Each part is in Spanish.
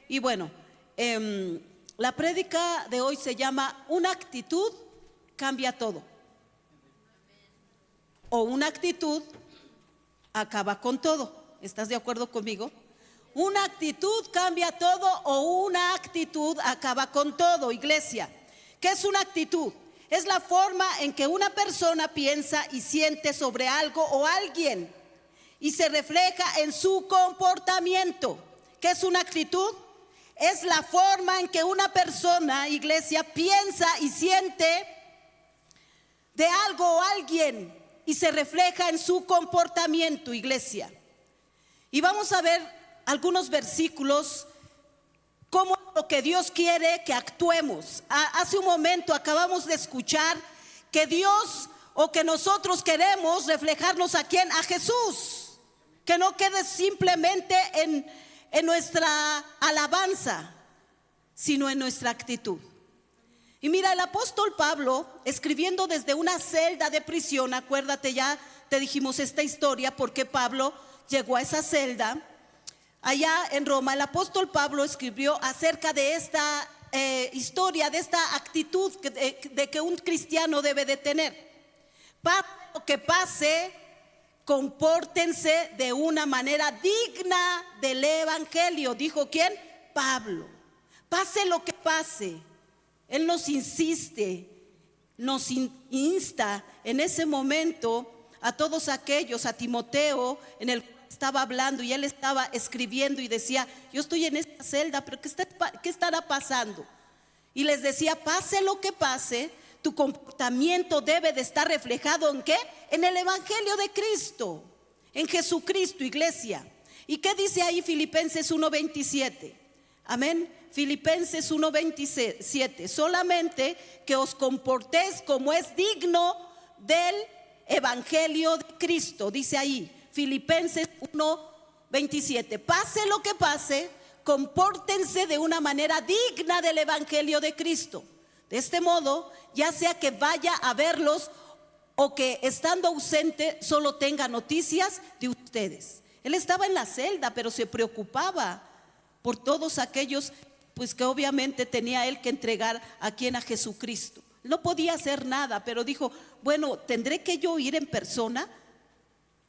Y bueno, la prédica de hoy se llama "Una actitud cambia todo", o "Una actitud acaba con todo". ¿Estás de acuerdo conmigo? Una actitud cambia todo o una actitud acaba con todo, iglesia. ¿Qué es una actitud? Es la forma en que una persona piensa y siente sobre algo o alguien y se refleja en su comportamiento. ¿Qué es una actitud? Es la forma en que una persona, iglesia, piensa y siente de algo o alguien y se refleja en su comportamiento, iglesia. Y vamos a ver algunos versículos, cómo lo que Dios quiere que actuemos. Hace un momento acabamos de escuchar que Dios o que nosotros queremos reflejarnos ¿a quién? A Jesús. Que no quede simplemente en nuestra alabanza, sino en nuestra actitud. Y mira, el apóstol Pablo, escribiendo desde una celda de prisión, acuérdate, ya te dijimos esta historia, porque Pablo llegó a esa celda allá en Roma. El apóstol Pablo escribió acerca de esta historia, de esta actitud de que un cristiano debe de tener. Pase lo que pase, compórtense de una manera digna del evangelio. ¿Dijo quién? Pablo. Pase lo que pase, él nos insiste, nos insta en ese momento a todos aquellos, a Timoteo, en el que estaba hablando y él estaba escribiendo y decía: yo estoy en esta celda, pero ¿qué estará pasando? Y les decía: pase lo que pase, tu comportamiento debe de estar reflejado ¿en qué? En el evangelio de Cristo, en Jesucristo, iglesia. ¿Y qué dice ahí Filipenses 1:27? Amén. Filipenses 1:27. Solamente que os comportéis como es digno del evangelio de Cristo, dice ahí Filipenses 1:27. Pase lo que pase, compórtense de una manera digna del evangelio de Cristo. De este modo, ya sea que vaya a verlos o que estando ausente solo tenga noticias de ustedes. Él estaba en la celda, pero se preocupaba por todos aquellos, pues que obviamente tenía él que entregar a quien, a Jesucristo. No podía hacer nada, pero dijo: bueno, ¿tendré que yo ir en persona?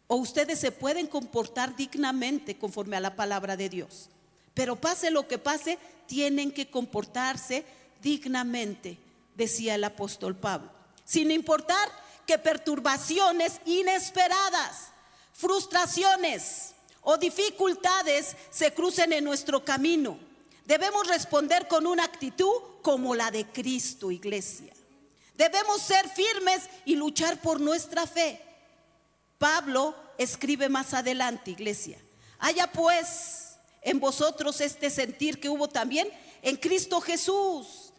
¿O ustedes se pueden comportar dignamente conforme a la palabra de Dios? Pero pase lo que pase, tienen que comportarse dignamente, decía el apóstol Pablo, sin importar que perturbaciones inesperadas, frustraciones o dificultades se crucen en nuestro camino. Debemos responder con una actitud como la de Cristo, iglesia. Debemos ser firmes y luchar por nuestra fe. Pablo escribe más adelante, iglesia: haya pues en vosotros este sentir que hubo también en Cristo Jesús.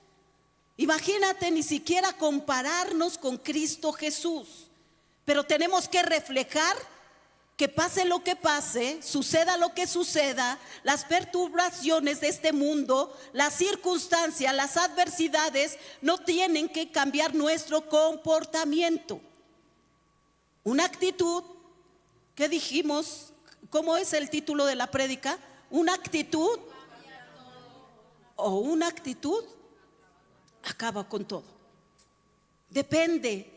Imagínate, ni siquiera compararnos con Cristo Jesús, pero tenemos que reflejar que pase lo que pase, suceda lo que suceda, las perturbaciones de este mundo, las circunstancias, las adversidades no tienen que cambiar nuestro comportamiento. Una actitud, ¿qué dijimos? ¿Cómo es el título de la prédica? Una actitud o una actitud acaba con todo. Depende.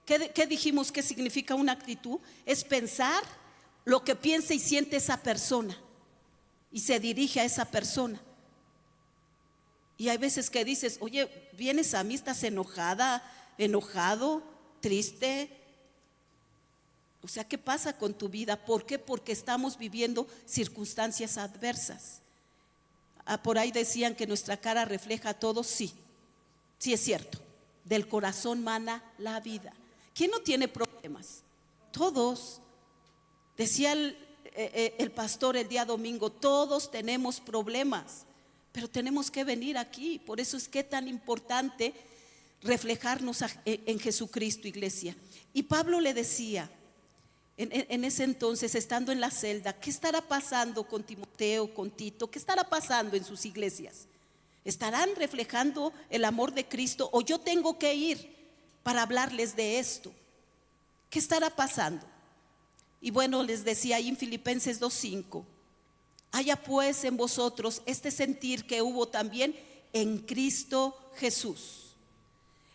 ¿Qué dijimos que significa una actitud? Es pensar lo que piensa y siente esa persona y se dirige a esa persona. Y hay veces que dices: oye, vienes a mí, estás enojada, enojado, triste. O sea, ¿qué pasa con tu vida? ¿Por qué? Porque estamos viviendo circunstancias adversas. Por ahí decían que nuestra cara refleja todo. Sí, sí es cierto. Del corazón mana la vida. ¿Quién no tiene problemas? Todos. Decía el pastor el día domingo: todos tenemos problemas, pero tenemos que venir aquí. Por eso es que es tan importante reflejarnos en Jesucristo, iglesia. Y Pablo le decía en ese entonces, estando en la celda: ¿qué estará pasando con Timoteo, con Tito? ¿Qué estará pasando en sus iglesias? ¿Estarán reflejando el amor de Cristo o yo tengo que ir para hablarles de esto? ¿Qué estará pasando? Y bueno, les decía ahí en Filipenses 2:5: haya pues en vosotros este sentir que hubo también en Cristo Jesús.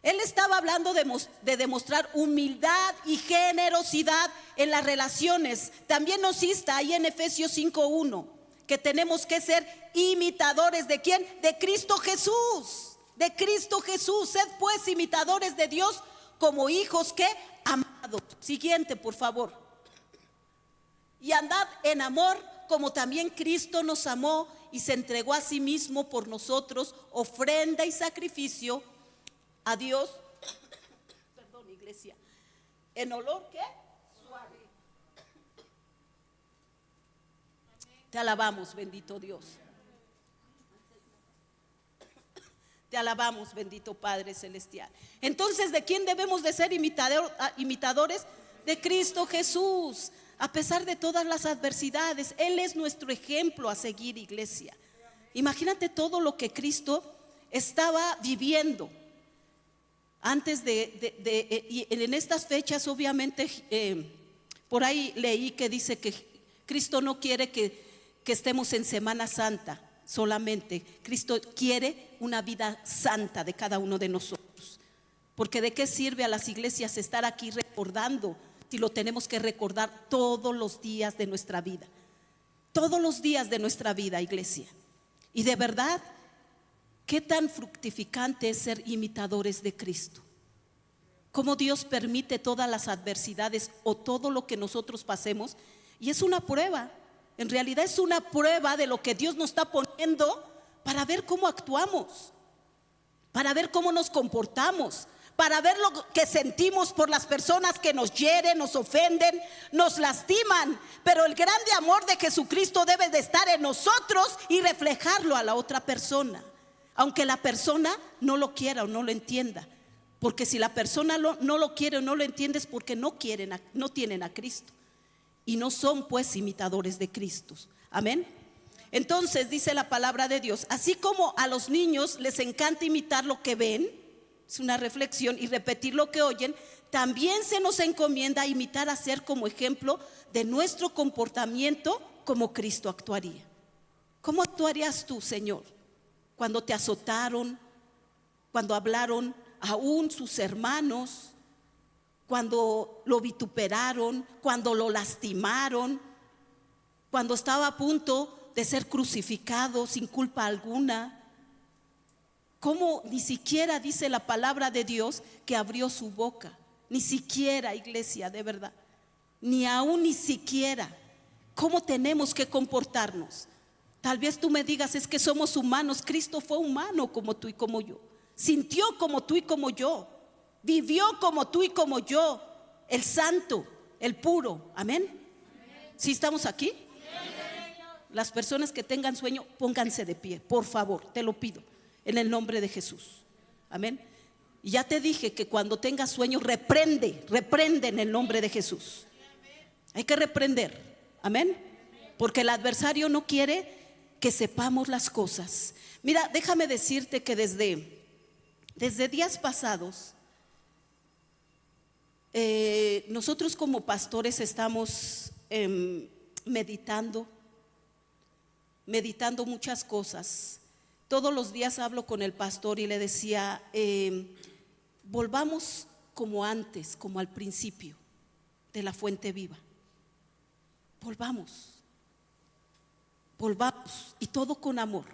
Él estaba hablando de demostrar humildad y generosidad en las relaciones. También nos insta ahí en Efesios 5:1 que tenemos que ser imitadores ¿de quién? De Cristo Jesús. De Cristo Jesús. Sed pues imitadores de Dios como hijos que amados. Siguiente, por favor. Y andad en amor como también Cristo nos amó y se entregó a sí mismo por nosotros, ofrenda y sacrificio a Dios, perdón, iglesia, en olor ¿qué? Suave. Te alabamos, bendito Dios. Te alabamos, bendito Padre Celestial. Entonces, ¿de quién debemos de ser imitadores? De Cristo Jesús. A pesar de todas las adversidades, Él es nuestro ejemplo a seguir, iglesia. Imagínate todo lo que Cristo estaba viviendo. Antes y en estas fechas, obviamente, por ahí leí que dice que Cristo no quiere que estemos en Semana Santa solamente. Cristo quiere una vida santa de cada uno de nosotros. Porque ¿de qué sirve a las iglesias estar aquí recordando si lo tenemos que recordar todos los días de nuestra vida? Todos los días de nuestra vida, iglesia. Y de verdad, ¿qué tan fructificante es ser imitadores de Cristo? Cómo Dios permite todas las adversidades o todo lo que nosotros pasemos. Y es una prueba, en realidad es una prueba de lo que Dios nos está poniendo para ver cómo actuamos, para ver cómo nos comportamos, para ver lo que sentimos por las personas que nos hieren, nos ofenden, nos lastiman. Pero el grande amor de Jesucristo debe de estar en nosotros y reflejarlo a la otra persona, aunque la persona no lo quiera o no lo entienda. Porque si la persona no lo quiere o no lo entiende es porque no tienen a Cristo y no son pues imitadores de Cristo. Amén. Entonces dice la palabra de Dios, así como a los niños les encanta imitar lo que ven, es una reflexión, y repetir lo que oyen, también se nos encomienda imitar a ser como ejemplo de nuestro comportamiento como Cristo actuaría. ¿Cómo actuarías tú, Señor, cuando te azotaron, cuando hablaron aún sus hermanos, cuando lo vituperaron, cuando lo lastimaron, cuando estaba a punto de ser crucificado sin culpa alguna? ¿Cómo ni siquiera dice la palabra de Dios que abrió su boca? Ni siquiera, iglesia, de verdad, ni siquiera. ¿Cómo tenemos que comportarnos? Tal vez tú me digas, es que somos humanos. Cristo fue humano como tú y como yo, sintió como tú y como yo, vivió como tú y como yo, el santo, el puro. Amén. ¿Sí estamos aquí? Las personas que tengan sueño, pónganse de pie, por favor, te lo pido, en el nombre de Jesús. Amén. Y ya te dije que cuando tengas sueño, reprende en el nombre de Jesús. Hay que reprender. Amén. Porque el adversario no quiere que sepamos las cosas. Mira, déjame decirte que desde días pasados, nosotros como pastores estamos meditando muchas cosas. Todos los días hablo con el pastor y le decía, volvamos como antes, como al principio de la fuente viva. Volvamos y todo con amor,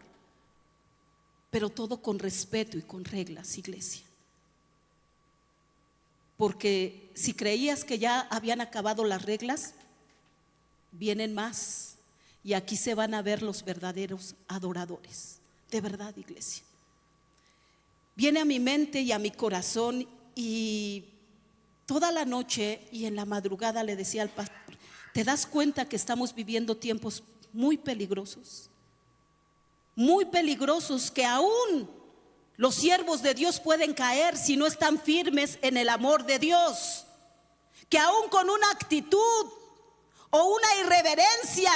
pero todo con respeto y con reglas, iglesia. Porque si creías que ya habían acabado las reglas, vienen más, y aquí se van a ver los verdaderos adoradores. De verdad, iglesia. Viene a mi mente y a mi corazón, y toda la noche y en la madrugada le decía al pastor, ¿te das cuenta que estamos viviendo tiempos muy peligrosos? Muy peligrosos, que aún los siervos de Dios pueden caer si no están firmes en el amor de Dios. Que aún con una actitud o una irreverencia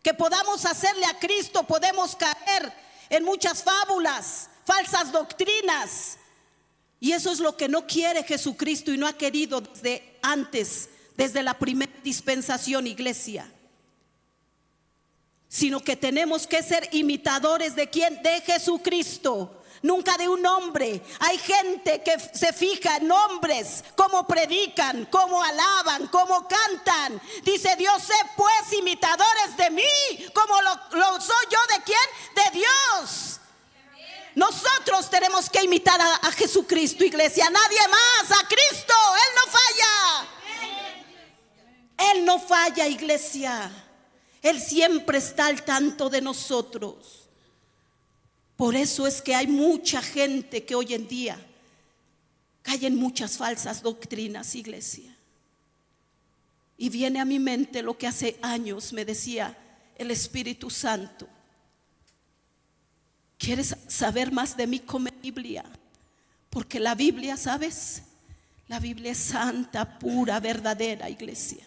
que podamos hacerle a Cristo, podemos caer en muchas fábulas, falsas doctrinas. Y eso es lo que no quiere Jesucristo y no ha querido desde antes, desde la primera dispensación, iglesia. sino que tenemos que ser imitadores ¿de quién? De Jesucristo, nunca de un hombre. Hay gente que se fija en hombres, cómo predican, cómo alaban, cómo cantan. Dice Dios: sé pues imitadores de mí, como lo soy yo ¿de quién? De Dios. Nosotros tenemos que imitar a Jesucristo, iglesia, nadie más, a Cristo. Él no falla. Él no falla, iglesia. Él siempre está al tanto de nosotros. Por eso es que hay mucha gente que hoy en día cae en muchas falsas doctrinas, iglesia. Y viene a mi mente lo que hace años me decía el Espíritu Santo. ¿Quieres saber más de mí? Come Biblia. Porque la Biblia, ¿sabes? La Biblia es santa, pura, verdadera, iglesia.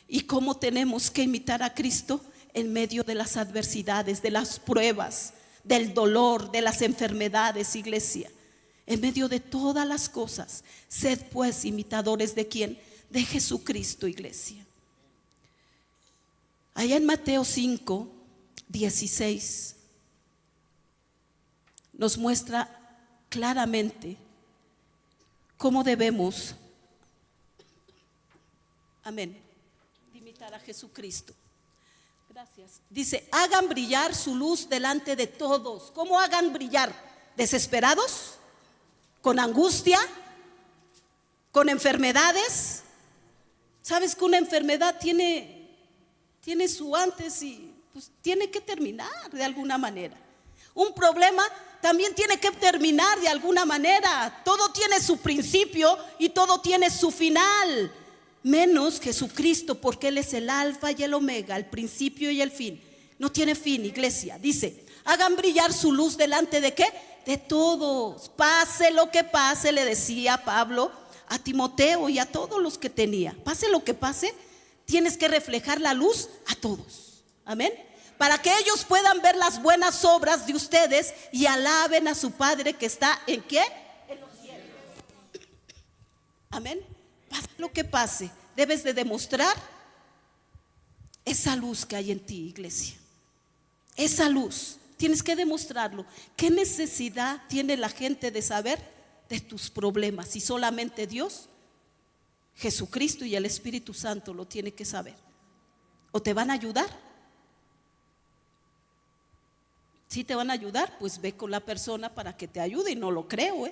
¿Y cómo tenemos que imitar a Cristo? En medio de las adversidades, de las pruebas, del dolor, de las enfermedades, iglesia. En medio de todas las cosas, sed pues imitadores ¿de quién? De Jesucristo, iglesia. Allá en Mateo 5, 16 nos muestra claramente cómo debemos, amén, imitar a Jesucristo. Gracias. Dice: hagan brillar su luz delante de todos. ¿Cómo hagan brillar? ¿Desesperados? ¿Con angustia? ¿Con enfermedades? ¿Sabes que una enfermedad tiene su antes y pues tiene que terminar de alguna manera? Un problema también tiene que terminar de alguna manera. Todo tiene su principio y todo tiene su final, menos Jesucristo, porque Él es el alfa y el omega, el principio y el fin. No tiene fin, iglesia. Dice: hagan brillar su luz delante ¿de qué? De todos. Pase lo que pase, le decía Pablo a Timoteo y a todos los que tenía. Pase lo que pase, tienes que reflejar la luz a todos. Amén. Para que ellos puedan ver las buenas obras de ustedes y alaben a su Padre que está ¿en qué? En los cielos. Amén. Pase lo que pase, debes de demostrar esa luz que hay en ti, iglesia. Esa luz, tienes que demostrarlo. ¿Qué necesidad tiene la gente de saber de tus problemas? Si solamente Dios, Jesucristo y el Espíritu Santo lo tiene que saber. ¿O te van a ayudar? Si te van a ayudar, pues ve con la persona para que te ayude. Y no lo creo,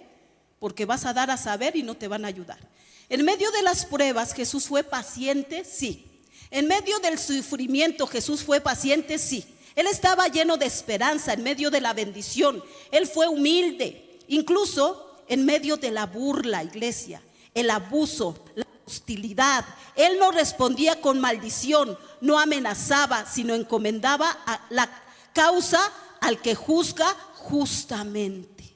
porque vas a dar a saber y no te van a ayudar. En medio de las pruebas Jesús fue paciente, sí. En medio del sufrimiento Jesús fue paciente, sí. Él estaba lleno de esperanza en medio de la bendición. Él fue humilde, incluso en medio de la burla, iglesia, el abuso, la hostilidad. Él no respondía con maldición, no amenazaba, sino encomendaba a la causa al que juzga justamente.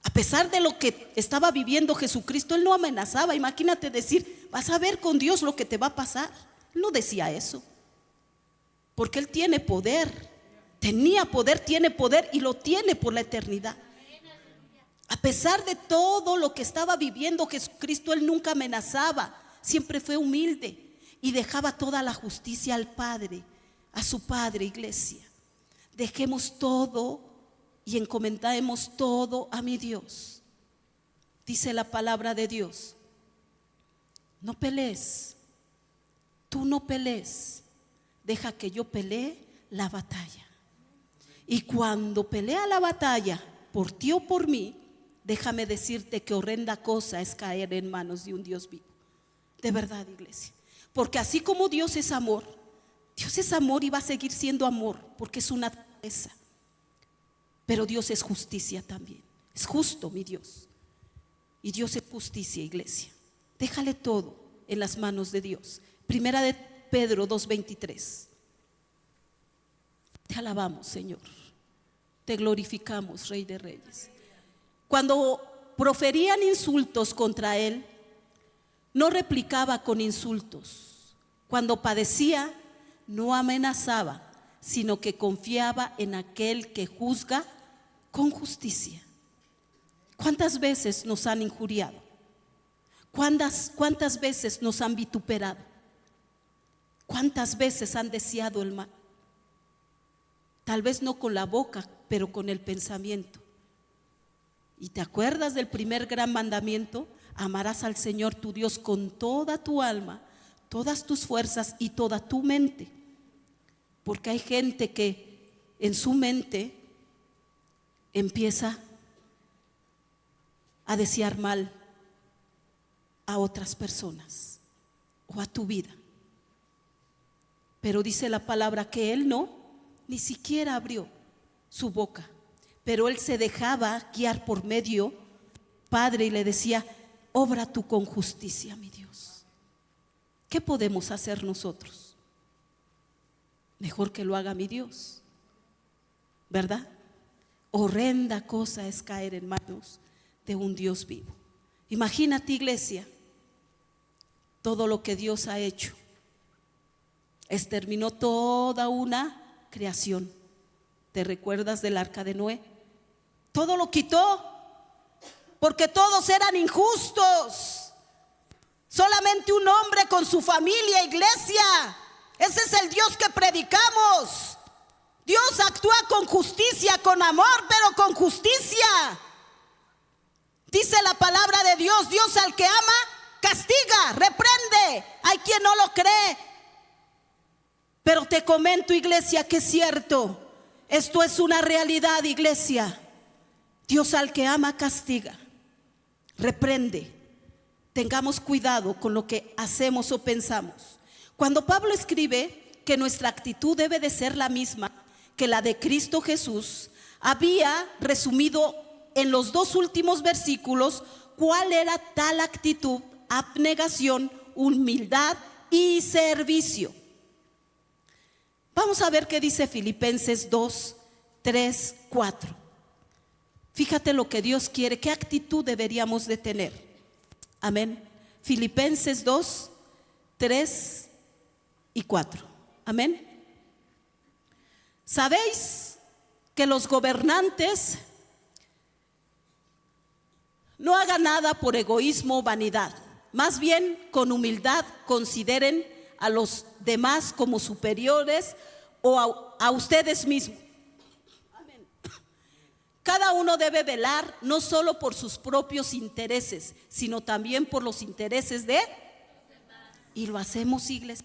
A pesar de lo que estaba viviendo Jesucristo, Él no amenazaba. Imagínate decir: vas a ver con Dios lo que te va a pasar. Él no decía eso, porque Él tiene poder. Tenía poder, tiene poder y lo tiene por la eternidad. A pesar de todo lo que estaba viviendo Jesucristo, Él nunca amenazaba. Siempre fue humilde y dejaba toda la justicia al Padre, a su Padre, iglesia. Dejemos todo y encomendemos todo a mi Dios. Dice la palabra de Dios: no pelees, tú no pelees, deja que yo pelee la batalla. Y cuando pelea la batalla por ti o por mí, déjame decirte que horrenda cosa es caer en manos de un Dios vivo. De verdad, iglesia. Porque así como Dios es amor y va a seguir siendo amor, porque es una naturaleza. Pero Dios es justicia también. Es justo, mi Dios. Y Dios es justicia, iglesia. Déjale todo en las manos de Dios. Primera de Pedro 2:23. Te alabamos, Señor. Te glorificamos, Rey de Reyes. Cuando proferían insultos contra Él, no replicaba con insultos. Cuando padecía, no amenazaba, sino que confiaba en aquel que juzga con justicia. ¿Cuántas veces nos han injuriado? ¿Cuántas veces nos han vituperado? ¿Cuántas veces han deseado el mal? Tal vez no con la boca, pero con el pensamiento. ¿Y te acuerdas del primer gran mandamiento? Amarás al Señor tu Dios con toda tu alma, todas tus fuerzas y toda tu mente. Porque hay gente que en su mente empieza a desear mal a otras personas o a tu vida. Pero dice la palabra que él no, ni siquiera abrió su boca, pero él se dejaba guiar por medio Padre y le decía: obra tú con justicia, mi Dios. ¿Qué podemos hacer nosotros? Mejor que lo haga mi Dios, ¿verdad? Horrenda cosa es caer en manos de un Dios vivo. Imagínate, iglesia, todo lo que Dios ha hecho. Exterminó toda una creación. ¿Te recuerdas del arca de Noé? Todo lo quitó, porque todos eran injustos. Solamente un hombre con su familia, iglesia. Ese es el Dios que predicamos. Dios actúa con justicia, con amor, pero con justicia. Dice la palabra de Dios: Dios al que ama, castiga, reprende. Hay quien no lo cree. Pero te comento, iglesia, que es cierto. Esto es una realidad, iglesia. Dios al que ama, castiga, reprende. Tengamos cuidado con lo que hacemos o pensamos. Cuando Pablo escribe que nuestra actitud debe de ser la misma que la de Cristo Jesús, había resumido en los dos últimos versículos cuál era tal actitud: abnegación, humildad y servicio. Vamos a ver qué dice Filipenses 2, 3, 4. Fíjate lo que Dios quiere, qué actitud deberíamos de tener. Amén. Filipenses 2, 3 y 4. Amén. Sabéis que los gobernantes no hagan nada por egoísmo o vanidad. Más bien, con humildad consideren a los demás como superiores o a ustedes mismos. Amén. Cada uno debe velar no solo por sus propios intereses, sino también por los intereses de... Y lo hacemos, iglesia.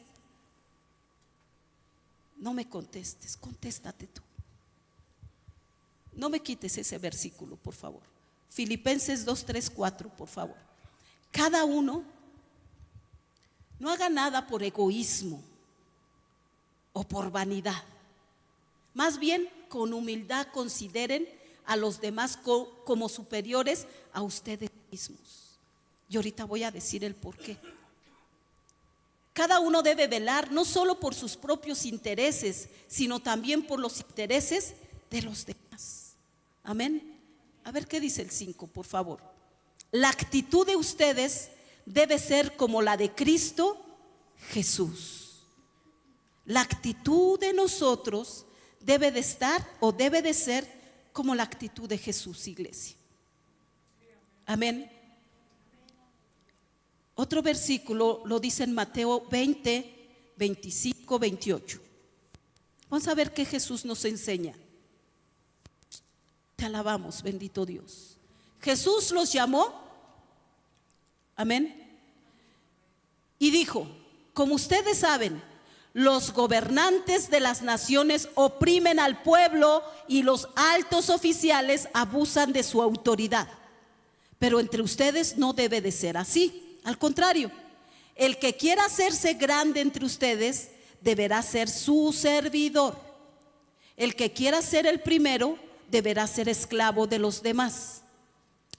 No me contestes, contéstate tú. No me quites ese versículo, por favor. Filipenses 2, 3, 4, por favor. Cada uno no haga nada por egoísmo o por vanidad. Más bien, con humildad consideren a los demás como superiores a ustedes mismos. Y ahorita voy a decir el por qué. Cada uno debe velar no solo por sus propios intereses, sino también por los intereses de los demás. Amén. A ver qué dice el 5, por favor. La actitud de ustedes debe ser como la de Cristo Jesús. La actitud de nosotros debe de estar o debe de ser como la actitud de Jesús, iglesia. Amén. Otro versículo lo dice en Mateo 20, 25, 28. Vamos a ver qué Jesús nos enseña. Te alabamos, bendito Dios. Jesús los llamó, amén, y dijo: como ustedes saben, los gobernantes de las naciones oprimen al pueblo y los altos oficiales abusan de su autoridad. Pero entre ustedes no debe de ser así. Al contrario, el que quiera hacerse grande entre ustedes deberá ser su servidor. El que quiera ser el primero deberá ser esclavo de los demás.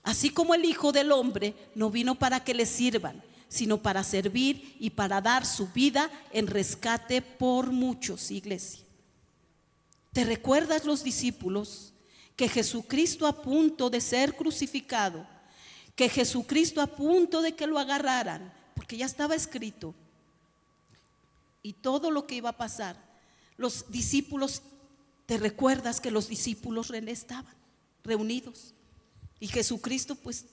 Así como el Hijo del Hombre no vino para que le sirvan, sino para servir y para dar su vida en rescate por muchos, iglesia. ¿Te recuerdas, los discípulos, que Jesucristo a punto de ser crucificado, que Jesucristo a punto de que lo agarraran, porque ya estaba escrito, y todo lo que iba a pasar? Los discípulos, ¿te recuerdas que los discípulos estaban reunidos? Y Jesucristo pues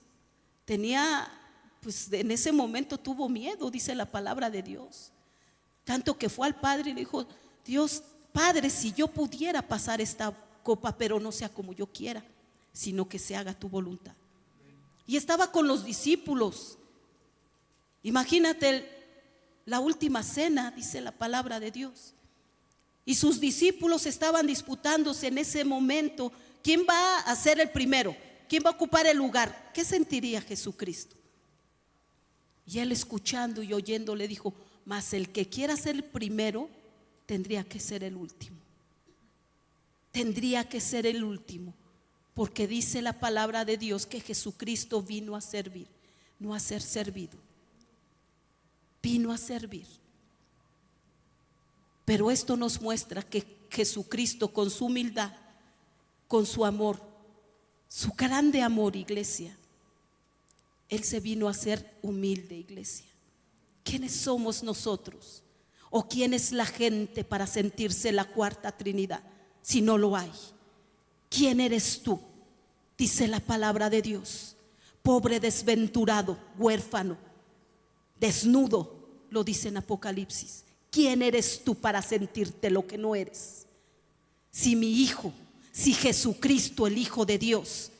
tenía, pues en ese momento tuvo miedo, dice la palabra de Dios. tanto que fue al Padre y le dijo: Dios Padre, si yo pudiera pasar esta copa, pero no sea como yo quiera, sino que se haga tu voluntad. Y estaba con los discípulos. Imagínate la última cena, dice la palabra de Dios. Y sus discípulos estaban disputándose en ese momento quién va a ser el primero, quién va a ocupar el lugar. ¿Qué sentiría Jesucristo? Y él, escuchando y oyendo, le dijo: mas el que quiera ser el primero tendría que ser el último. Tendría que ser el último, porque dice la palabra de Dios que Jesucristo vino a servir, no a ser servido. Vino a servir. Pero esto nos muestra que Jesucristo, con su humildad, con su amor, su grande amor, iglesia, Él se vino a ser humilde, iglesia. ¿Quiénes somos nosotros? ¿O quién es la gente para sentirse la cuarta Trinidad si no lo hay? ¿Quién eres tú? Dice la palabra de Dios: pobre, desventurado, huérfano, desnudo, lo dice en Apocalipsis. ¿Quién eres tú para sentirte lo que no eres? Si mi Hijo, si Jesucristo, el Hijo de Dios,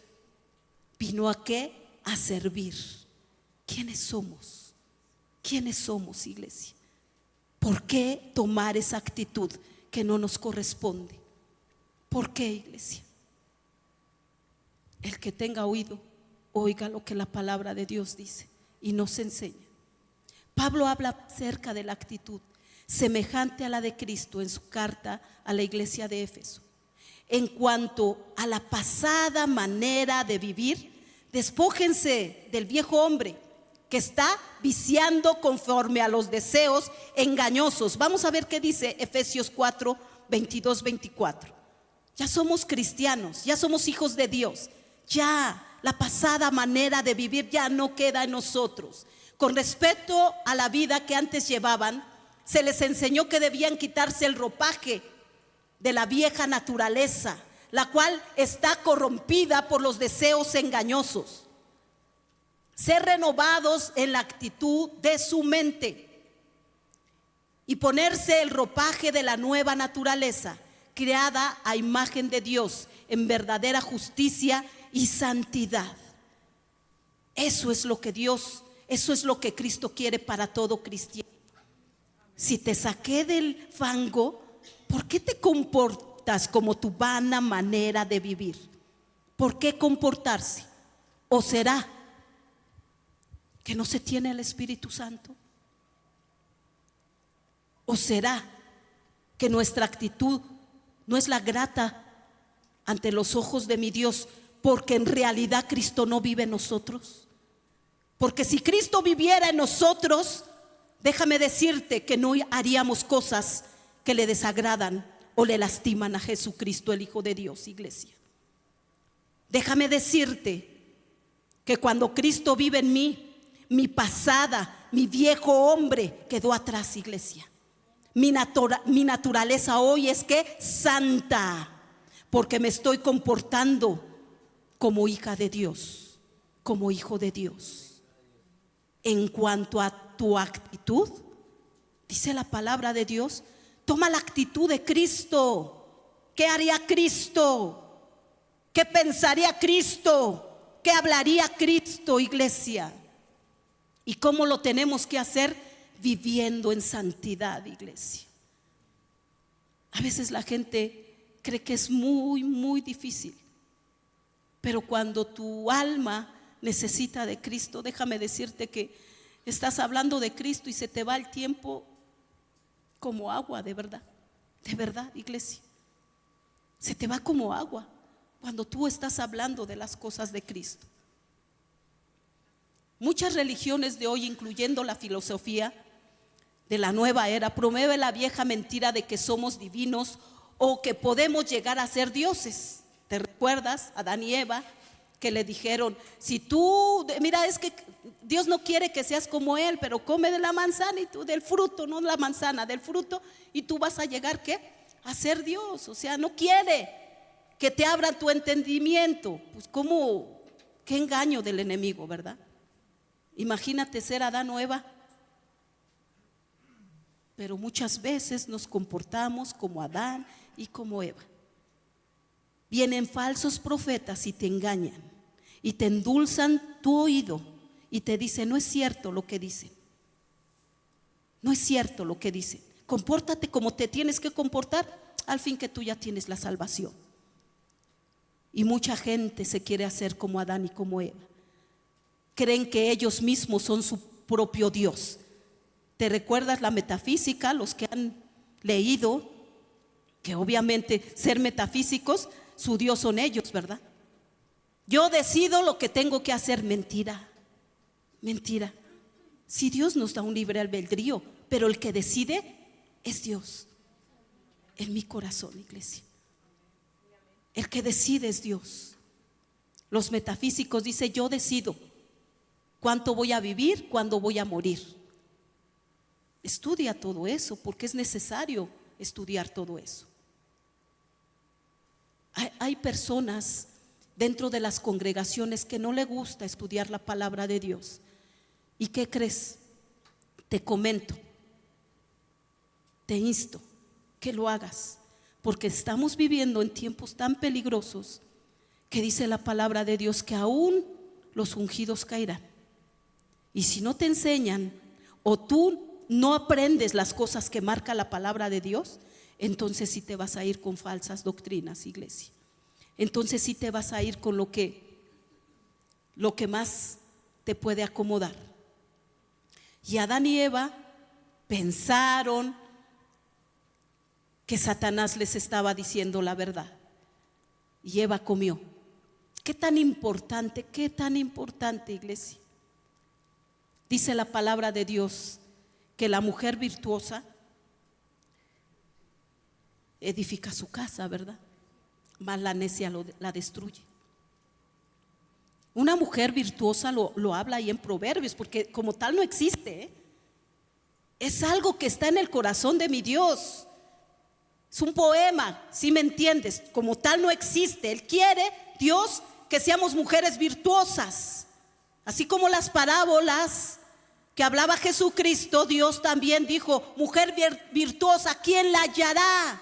vino a ¿qué? A servir. ¿Quiénes somos? ¿Quiénes somos, iglesia? ¿Por qué tomar esa actitud que no nos corresponde? ¿Por qué, iglesia? El que tenga oído, oiga lo que la palabra de Dios dice y nos enseña. Pablo habla acerca de la actitud semejante a la de Cristo en su carta a la iglesia de Éfeso. En cuanto a la pasada manera de vivir, despójense del viejo hombre que está viciando conforme a los deseos engañosos. Vamos a ver qué dice Efesios 4, 22, 24. Ya somos cristianos, ya somos hijos de Dios. Ya la pasada manera de vivir ya no queda en nosotros. Con respecto a la vida que antes llevaban, se les enseñó que debían quitarse el ropaje de la vieja naturaleza, la cual está corrompida por los deseos engañosos. Ser renovados en la actitud de su mente y ponerse el ropaje de la nueva naturaleza, creada a imagen de Dios en verdadera justicia y santidad. Eso es lo que Dios, eso es lo que Cristo quiere para todo cristiano. Si te saqué del fango, ¿por qué te comportas como tu vana manera de vivir? ¿Por qué comportarse? ¿O será que no se tiene el Espíritu Santo? ¿O será que nuestra actitud no es la grata ante los ojos de mi Dios, porque en realidad Cristo no vive en nosotros? Porque si Cristo viviera en nosotros, déjame decirte que no haríamos cosas que le desagradan o le lastiman a Jesucristo, el Hijo de Dios, iglesia. Déjame decirte que cuando Cristo vive en mí, mi pasada, mi viejo hombre quedó atrás, iglesia. Mi naturaleza hoy es que santa, porque me estoy comportando como hija de Dios, como hijo de Dios. En cuanto a tu actitud, dice la palabra de Dios, toma la actitud de Cristo. ¿Qué haría Cristo? ¿Qué pensaría Cristo? ¿Qué hablaría Cristo, iglesia? ¿Y cómo lo tenemos que hacer? Viviendo en santidad, iglesia. A veces la gente cree que es muy, muy difícil, pero cuando tu alma necesita de Cristo, déjame decirte que estás hablando de Cristo y se te va el tiempo como agua, de verdad, iglesia. Se te va como agua cuando tú estás hablando de las cosas de Cristo. Muchas religiones de hoy, incluyendo la filosofía de la nueva era, promueve la vieja mentira de que somos divinos o que podemos llegar a ser dioses. ¿Te recuerdas? Adán y Eva, que le dijeron, si tú, mira, es que Dios no quiere que seas como Él, pero come de la manzana y tú del fruto, no la manzana, del fruto, y tú vas a llegar, ¿qué? A ser Dios. O sea, no quiere que te abran tu entendimiento. Pues cómo, qué engaño del enemigo, ¿verdad? Imagínate ser Adán o Eva. pero muchas veces nos comportamos como Adán y como Eva. Vienen falsos profetas y te engañan y te endulzan tu oído y te dicen: no es cierto lo que dicen, no es cierto lo que dicen, compórtate como te tienes que comportar, al fin que tú ya tienes la salvación. Y mucha gente se quiere hacer como Adán y como Eva. Creen que ellos mismos son su propio Dios. ¿Te recuerdas la metafísica? Los que han leído, que obviamente ser metafísicos, su Dios son ellos, ¿verdad? Yo decido lo que tengo que hacer. Mentira, mentira. Si Dios nos da un libre albedrío, pero el que decide es Dios. En mi corazón, iglesia, el que decide es Dios. Los metafísicos dicen: yo decido cuánto voy a vivir, cuándo voy a morir. Estudia todo eso, porque es necesario estudiar todo eso. Hay personas dentro de las congregaciones que no le gusta estudiar la palabra de Dios. ¿Y qué crees? Te comento, te insto que lo hagas, porque estamos viviendo en tiempos tan peligrosos que dice la palabra de Dios que aún los ungidos caerán. Y si no te enseñan, o tú no aprendes las cosas que marca la palabra de Dios, entonces sí te vas a ir con falsas doctrinas, iglesia. Entonces sí te vas a ir con lo que más te puede acomodar. Y Adán y Eva pensaron que Satanás les estaba diciendo la verdad, y Eva comió. Qué tan importante, iglesia. Dice la palabra de Dios que la mujer virtuosa edifica su casa, ¿verdad? Mas la necia la destruye. Una mujer virtuosa lo habla ahí en Proverbios, porque como tal no existe, ¿eh? Es algo que está en el corazón de mi Dios. Es un poema, si me entiendes. Como tal no existe. Él quiere, Dios, que seamos mujeres virtuosas. Así como las parábolas que hablaba Jesucristo, Dios también dijo: mujer virtuosa, ¿quién la hallará?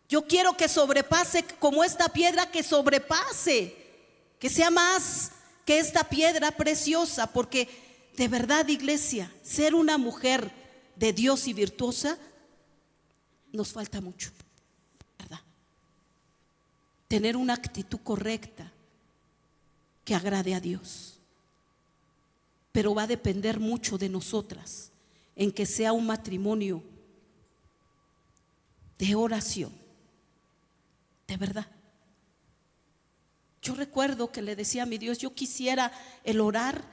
Yo quiero que sobrepase como esta piedra, que sobrepase, que sea más que esta piedra preciosa, porque de verdad, iglesia, ser una mujer de Dios y virtuosa nos falta mucho, ¿verdad? Tener una actitud correcta que agrade a Dios. Pero va a depender mucho de nosotras en que sea un matrimonio de oración, de verdad. Yo recuerdo que le decía a mi Dios: yo quisiera el orar,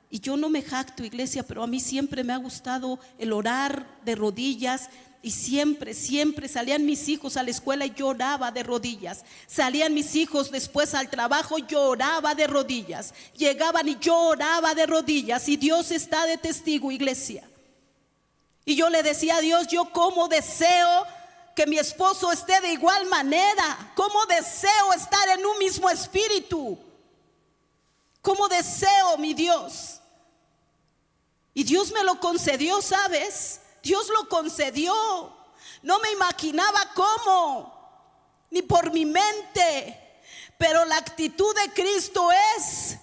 y yo no me jacto, iglesia, pero a mí siempre me ha gustado el orar de rodillas. Y siempre salían mis hijos a la escuela y yo oraba de rodillas. Salían mis hijos después al trabajo, yo oraba de rodillas. Llegaban y yo oraba de rodillas. Y Dios está de testigo, iglesia. Y yo le decía a Dios: yo como deseo que mi esposo esté de igual manera. Como deseo estar en un mismo espíritu. Como deseo, mi Dios. Y Dios me lo concedió, ¿sabes? Dios lo concedió. No me imaginaba cómo, ni por mi mente, pero la actitud de Cristo es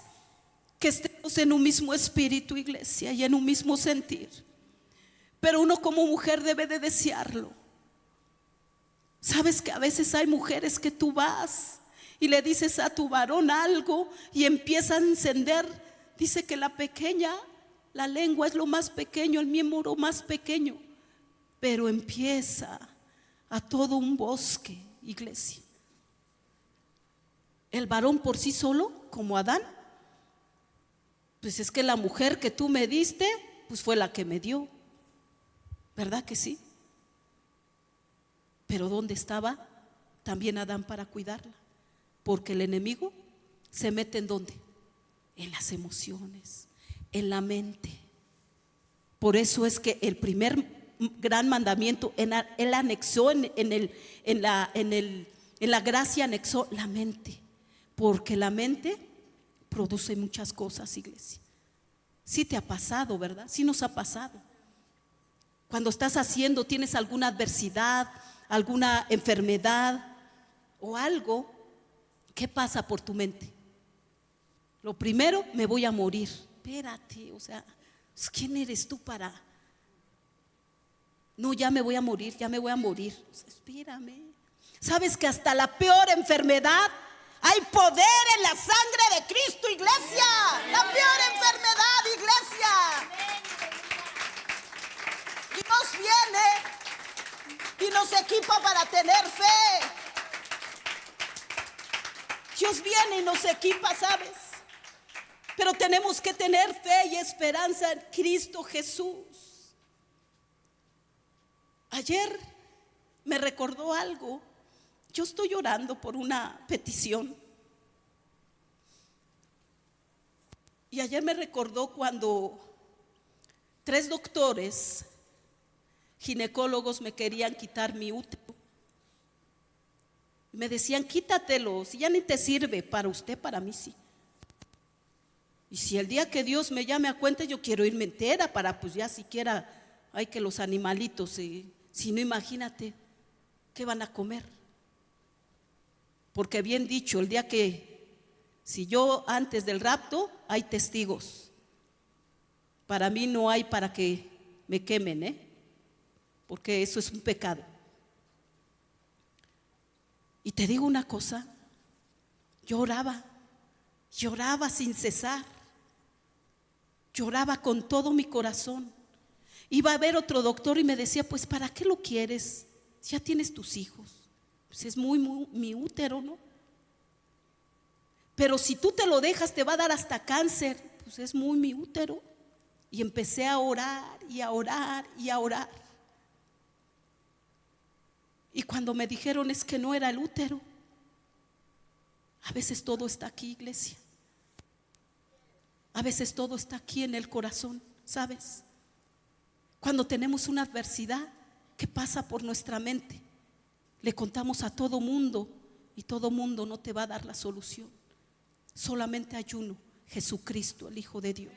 que estemos en un mismo espíritu, iglesia, y en un mismo sentir. Pero uno como mujer debe de desearlo. Sabes que a veces hay mujeres que tú vas y le dices a tu varón algo y empieza a encender. Dice que la pequeña, la lengua es lo más pequeño, el miembro más pequeño, pero empieza a todo un bosque, iglesia. El varón por sí solo, como Adán, pues es que la mujer que tú me diste, pues fue la que me dio, ¿verdad que sí? Pero ¿dónde estaba también Adán para cuidarla? Porque el enemigo se mete ¿en dónde? En las emociones, en la mente. Por eso es que el primer gran mandamiento, él anexó en la gracia, anexó la mente, porque la mente produce muchas cosas, iglesia. Sí te ha pasado, ¿verdad? Sí nos ha pasado. Cuando estás haciendo, tienes alguna adversidad, alguna enfermedad o algo, ¿qué pasa por tu mente? Lo primero, me voy a morir. Espérate, o sea, ¿quién eres tú para? No, ya me voy a morir, ya me voy a morir. O sea, espérame. ¿Sabes que hasta la peor enfermedad hay poder en la sangre de Cristo, iglesia? La peor enfermedad, iglesia. Y nos viene y nos equipa para tener fe. Dios viene y nos equipa, ¿sabes? Pero tenemos que tener fe y esperanza en Cristo Jesús. Ayer me recordó algo. Yo estoy orando por una petición. Y ayer me recordó cuando 3 doctores ginecólogos me querían quitar mi útero. Me decían, quítatelo, si ya ni te sirve, para usted, para mí sí. Y si el día que Dios me llame a cuenta, yo quiero irme entera para pues ya siquiera, hay que los animalitos, si no, imagínate, ¿qué van a comer? Porque bien dicho, el día que, si yo antes del rapto, hay testigos. Para mí no hay para que me quemen, porque eso es un pecado. Y te digo una cosa, lloraba sin cesar, lloraba con todo mi corazón. Iba a ver otro doctor y me decía, pues ¿para qué lo quieres? Ya tienes tus hijos. Pues es muy mi útero, ¿no? Pero si tú te lo dejas te va a dar hasta cáncer. Pues es muy mi útero. Y empecé a orar y a orar y a orar. Y cuando me dijeron es que no era el útero, a veces todo está aquí, iglesia. A veces todo está aquí en el corazón, ¿sabes? Cuando tenemos una adversidad, ¿qué pasa por nuestra mente? Le contamos a todo mundo y todo mundo no te va a dar la solución. Solamente hay uno, Jesucristo, el Hijo de Dios.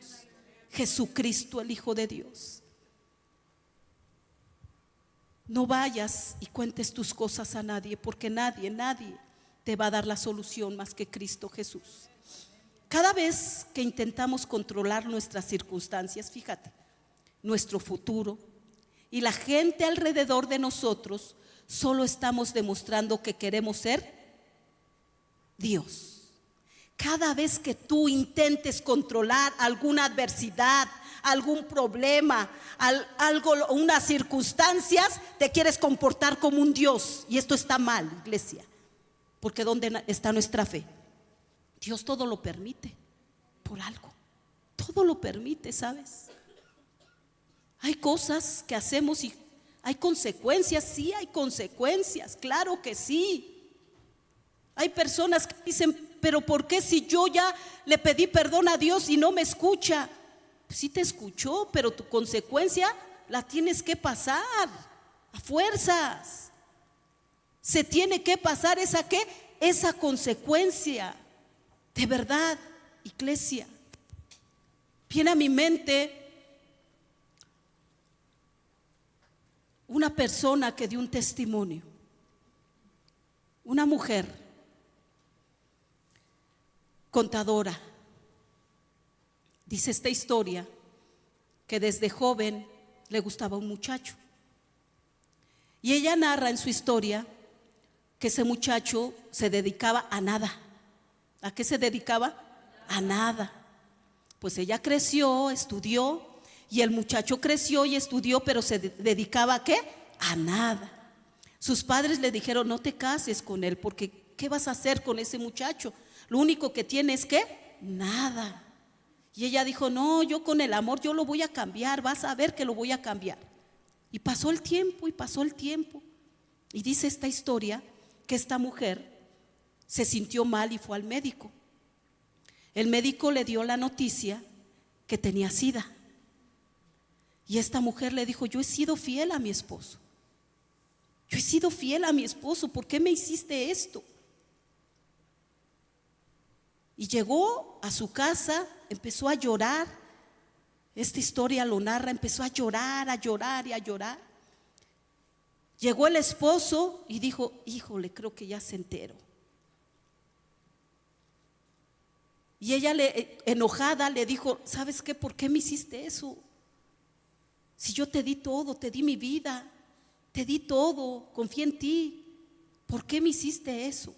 Jesucristo, el Hijo de Dios. No vayas y cuentes tus cosas a nadie, porque nadie te va a dar la solución más que Cristo Jesús. Cada vez que intentamos controlar nuestras circunstancias, fíjate, nuestro futuro y la gente alrededor de nosotros, solo estamos demostrando que queremos ser Dios. Cada vez que tú intentes controlar alguna adversidad, algún problema, algo, unas circunstancias, te quieres comportar como un Dios. Y esto está mal, iglesia. Porque ¿dónde está nuestra fe? Dios todo lo permite, por algo. Todo lo permite, ¿sabes? Hay cosas que hacemos y hay consecuencias. Sí, hay consecuencias, claro que sí. Hay personas que dicen, pero ¿por qué si yo ya le pedí perdón a Dios y no me escucha? Sí te escuchó, pero tu consecuencia la tienes que pasar a fuerzas. Se tiene que pasar esa ¿qué? Esa consecuencia. De verdad, iglesia. Viene a mi mente una persona que dio un testimonio. Una mujer contadora. Dice esta historia que desde joven le gustaba un muchacho. Y ella narra en su historia que ese muchacho se dedicaba a nada. ¿A qué se dedicaba? A nada. Pues ella creció, estudió, y el muchacho creció y estudió, pero se dedicaba ¿a qué? A nada. Sus padres le dijeron, no te cases con él, porque ¿qué vas a hacer con ese muchacho? Lo único que tiene es ¿qué? Nada. Y ella dijo, no, yo con el amor yo lo voy a cambiar, vas a ver que lo voy a cambiar. Y pasó el tiempo y pasó el tiempo. Y dice esta historia que esta mujer se sintió mal y fue al médico. El médico le dio la noticia que tenía SIDA. Y esta mujer le dijo, yo he sido fiel a mi esposo. Yo he sido fiel a mi esposo, ¿por qué me hiciste esto? Y llegó a su casa, empezó a llorar esta historia lo narra, empezó a llorar, a llorar y a llorar. Llegó el esposo y dijo: híjole, creo que ya se enteró. Y ella, enojada, le dijo: ¿sabes qué? ¿Por qué me hiciste eso? Si yo te di todo, te di mi vida, te di todo, confié en ti. ¿Por qué me hiciste eso?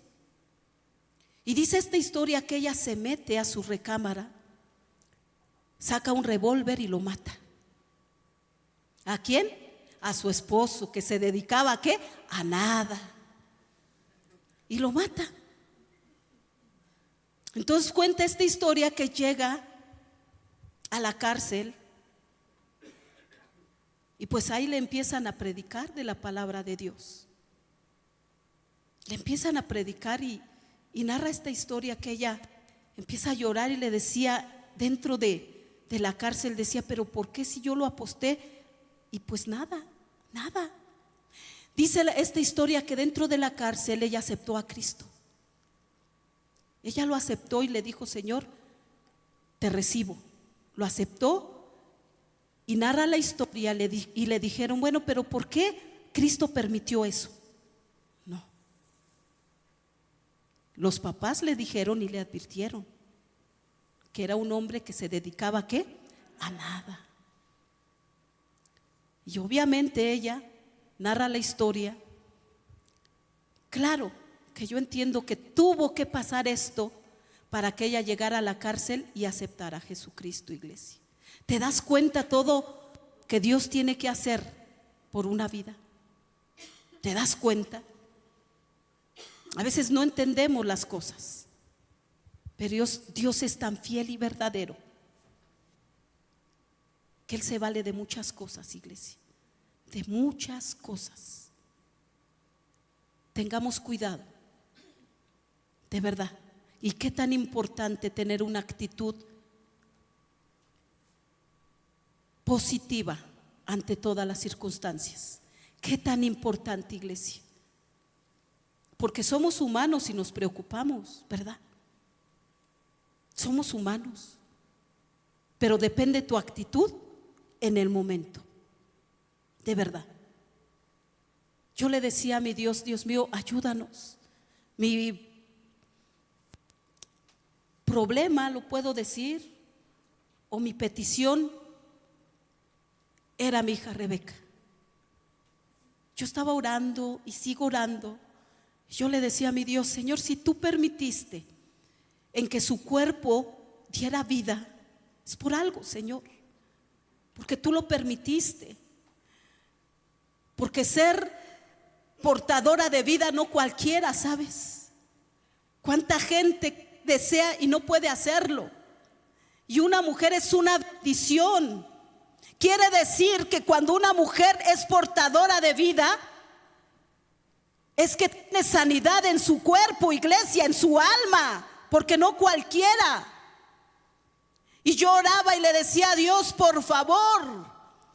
Y dice esta historia que ella se mete a su recámara, saca un revólver y lo mata. ¿A quién? A su esposo, que se dedicaba ¿a qué? A nada. Y lo mata. Entonces cuenta esta historia que llega a la cárcel y pues ahí le empiezan a predicar de la palabra de Dios. Le empiezan a predicar y narra esta historia que ella empieza a llorar y le decía dentro de la cárcel, decía: pero ¿por qué si yo lo aposté? Y pues nada. Dice esta historia que dentro de la cárcel ella aceptó a Cristo. Ella lo aceptó y le dijo: Señor, te recibo. Lo aceptó y narra la historia y le dijeron: bueno, pero ¿por qué Cristo permitió eso? No. Los papás le dijeron y le advirtieron que era un hombre que se dedicaba ¿a qué? A nada. Y obviamente ella narra la historia. Claro que yo entiendo que tuvo que pasar esto para que ella llegara a la cárcel y aceptara a Jesucristo, iglesia. ¿Te das cuenta todo que Dios tiene que hacer por una vida? ¿Te das cuenta? A veces no entendemos las cosas, pero Dios es tan fiel y verdadero que Él se vale de muchas cosas, iglesia, de muchas cosas. Tengamos cuidado, de verdad. Y qué tan importante tener una actitud positiva ante todas las circunstancias. Qué tan importante, iglesia. Porque somos humanos y nos preocupamos, ¿verdad? Somos humanos. Pero depende tu actitud en el momento. De verdad. Yo le decía a mi Dios: Dios mío, ayúdanos. Mi problema, lo puedo decir, o mi petición era mi hija Rebeca. Yo estaba orando y sigo orando. Yo le decía a mi Dios: Señor, si tú permitiste en que su cuerpo diera vida, es por algo, Señor, porque tú lo permitiste. Porque ser portadora de vida no cualquiera, ¿sabes? Cuánta gente desea y no puede hacerlo. Y una mujer es una bendición. Quiere decir que cuando una mujer es portadora de vida, es que tiene sanidad en su cuerpo, iglesia, en su alma, porque no cualquiera. Y yo oraba y le decía a Dios: por favor,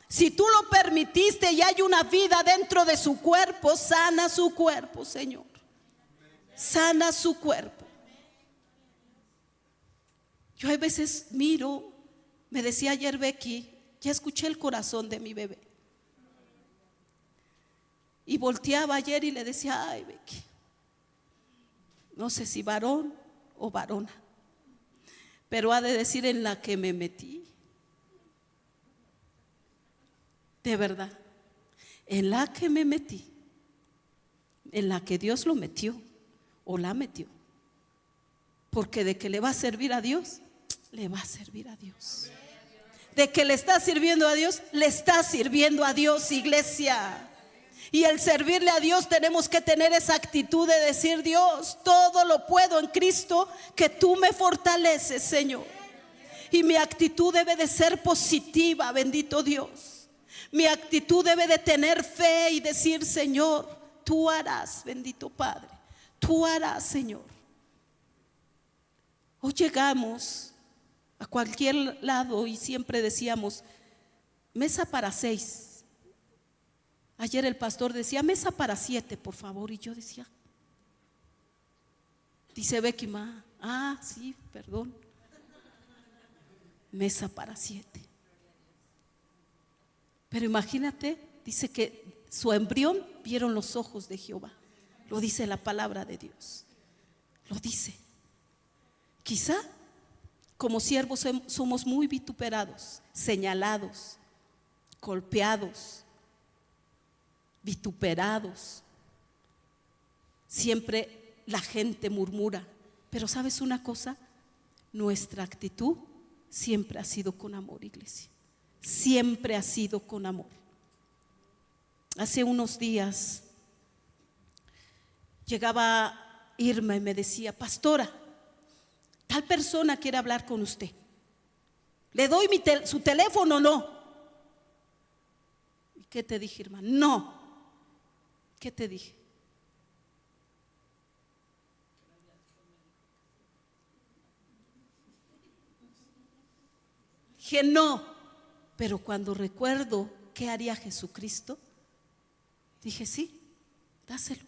si tú lo permitiste y hay una vida dentro de su cuerpo, sana su cuerpo, Señor. Sana su cuerpo. Yo a veces miro, me decía ayer Becky, ya escuché el corazón de mi bebé. Y volteaba ayer y le decía: ay, Becky, no sé si varón o varona, pero ha de decir en la que me metí. De verdad, en la que me metí, en la que Dios lo metió o la metió. Porque de que le va a servir a Dios, le va a servir a Dios. De que le está sirviendo a Dios, le está sirviendo a Dios, iglesia. Y el servirle a Dios tenemos que tener esa actitud de decir: Dios, todo lo puedo en Cristo que tú me fortaleces, Señor. Y mi actitud debe de ser positiva, bendito Dios. Mi actitud debe de tener fe y decir: Señor, tú harás, bendito Padre, tú harás, Señor. Hoy llegamos a cualquier lado y siempre decíamos: mesa para 6. Ayer el pastor decía: mesa para 7, por favor. Y yo decía, dice Becky, sí, perdón, mesa para 7. Pero imagínate, dice que su embrión vieron los ojos de Jehová. Lo dice la palabra de Dios. Lo dice. Quizá como siervos somos muy vituperados, señalados, golpeados, vituperados. Siempre la gente murmura. Pero ¿sabes una cosa? Nuestra actitud siempre ha sido con amor, iglesia. Siempre ha sido con amor. Hace unos días llegaba Irma y me decía: pastora, tal persona quiere hablar con usted. ¿Le doy su teléfono o no? ¿Y qué te dije, Irma? No. ¿Qué te dije? Dije no. Pero cuando recuerdo qué haría Jesucristo, dije sí, dáselo.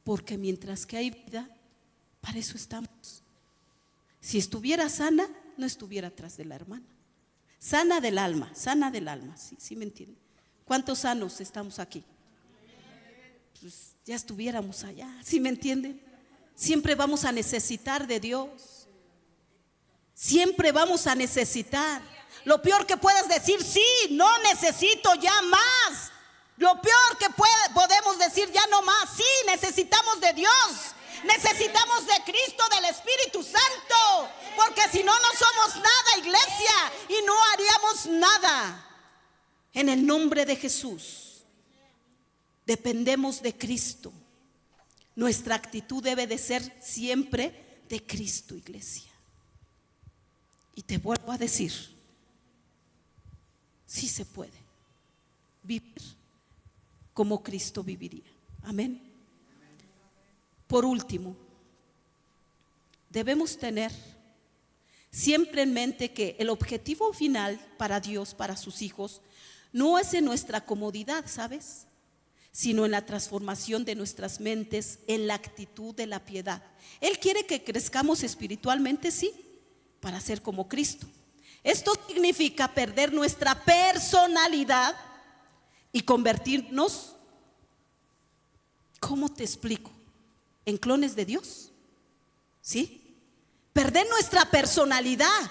Porque mientras que hay vida, para eso estamos. Si estuviera sana, no estuviera atrás de la hermana. Sana del alma, ¿sí me entienden? ¿Cuántos sanos estamos aquí? Pues ya estuviéramos allá, ¿sí me entienden? Siempre vamos a necesitar de Dios. Siempre vamos a necesitar. Lo peor que puedes decir, sí, no necesito ya más. Lo peor que podemos decir, ya no más. Sí, necesitamos de Dios. Necesitamos de Cristo, del Espíritu Santo. Porque si no, no somos nada, iglesia. Y no haríamos nada. En el nombre de Jesús, dependemos de Cristo. Nuestra actitud debe de ser siempre de Cristo, iglesia. Y te vuelvo a decir, sí se puede vivir como Cristo viviría. Amén. Por último, debemos tener siempre en mente que el objetivo final para Dios, para sus hijos, no es en nuestra comodidad, ¿sabes? Sino en la transformación de nuestras mentes, en la actitud de la piedad. Él quiere que crezcamos espiritualmente, sí, para ser como Cristo. Esto significa perder nuestra personalidad y convertirnos, ¿cómo te explico? En clones de Dios. ¿Sí? Perder nuestra personalidad.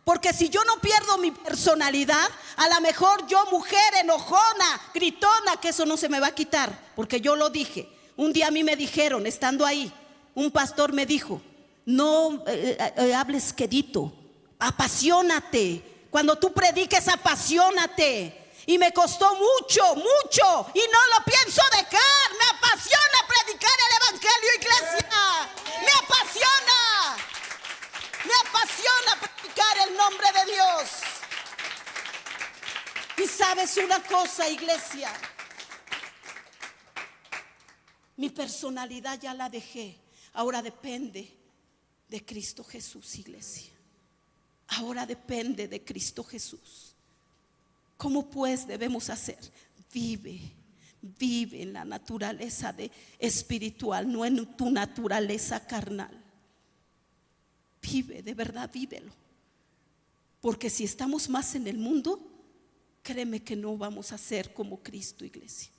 Porque si yo no pierdo mi personalidad, a lo mejor yo, mujer enojona, gritona, que eso no se me va a quitar, porque yo lo dije. Un día a mí me dijeron, estando ahí, un pastor me dijo: no hables quedito, apasionate. Cuando tú prediques, apasionate. Y me costó mucho, mucho, y no lo pienso dejar. Me apasiona predicar el evangelio, iglesia. Me apasiona predicar el nombre de Dios. Y sabes una cosa, iglesia, mi personalidad ya la dejé. Ahora depende de Cristo Jesús, iglesia. Ahora depende de Cristo Jesús. ¿Cómo pues debemos hacer? Vive en la naturaleza espiritual, no en tu naturaleza carnal. Vive, de verdad, vívelo. Porque si estamos más en el mundo, créeme que no vamos a ser como Cristo, iglesia.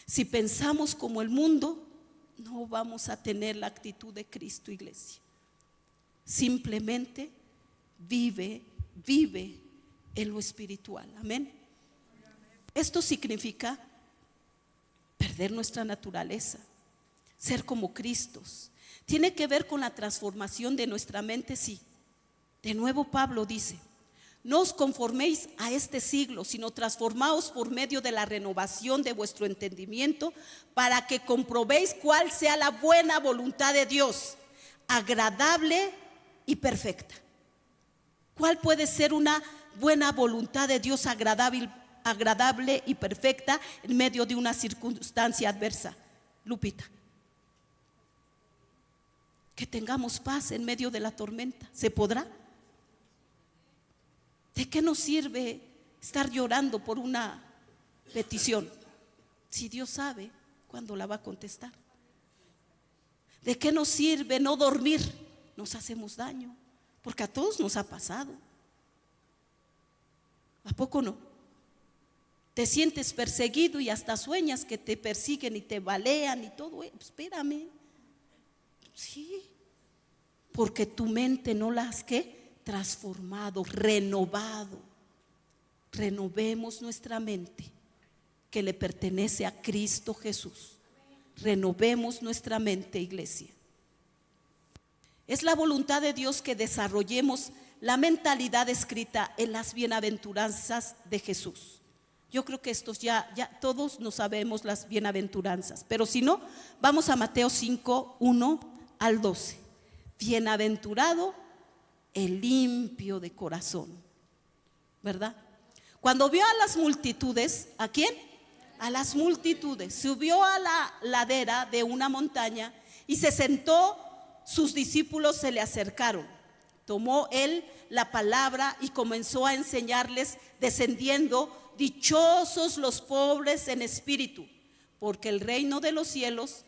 Si pensamos como el mundo, no vamos a tener la actitud de Cristo, iglesia. Simplemente vive en lo espiritual. Amén. Esto significa perder nuestra naturaleza, ser como Cristos. Tiene que ver con la transformación de nuestra mente, sí. De nuevo Pablo dice: no os conforméis a este siglo, sino transformaos por medio de la renovación de vuestro entendimiento, para que comprobéis cuál sea la buena voluntad de Dios, agradable y perfecta. ¿Cuál puede ser una buena voluntad de Dios agradable y perfecta en medio de una circunstancia adversa? Lupita, que tengamos paz en medio de la tormenta. ¿Se podrá? ¿De qué nos sirve estar llorando por una petición si Dios sabe cuándo la va a contestar? ¿De qué nos sirve no dormir? Nos hacemos daño, porque a todos nos ha pasado. ¿A poco no? Te sientes perseguido y hasta sueñas que te persiguen y te balean y todo. Espérame. Sí, porque tu mente no la has transformado, renovado. Renovemos nuestra mente que le pertenece a Cristo Jesús. Renovemos nuestra mente, iglesia. Es la voluntad de Dios que desarrollemos la mentalidad escrita en las bienaventuranzas de Jesús. Yo creo que estos ya todos no sabemos las bienaventuranzas, pero si no, vamos a Mateo 5, 1 al 12. Bienaventurado el limpio de corazón, ¿verdad? Cuando vio a las multitudes, ¿a quién? A las multitudes. Subió a la ladera de una montaña y se sentó. Sus discípulos se le acercaron. Tomó él la palabra y comenzó a enseñarles, descendiendo: dichosos los pobres en espíritu, porque el reino de los cielos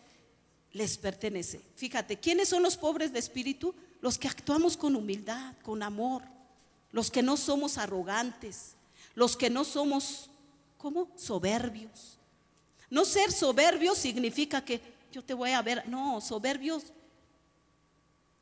les pertenece. Fíjate, ¿quiénes son los pobres de espíritu? Los que actuamos con humildad, con amor, los que no somos arrogantes, los que no somos, ¿cómo? Soberbios. No ser soberbio significa que yo te voy a ver. No, soberbios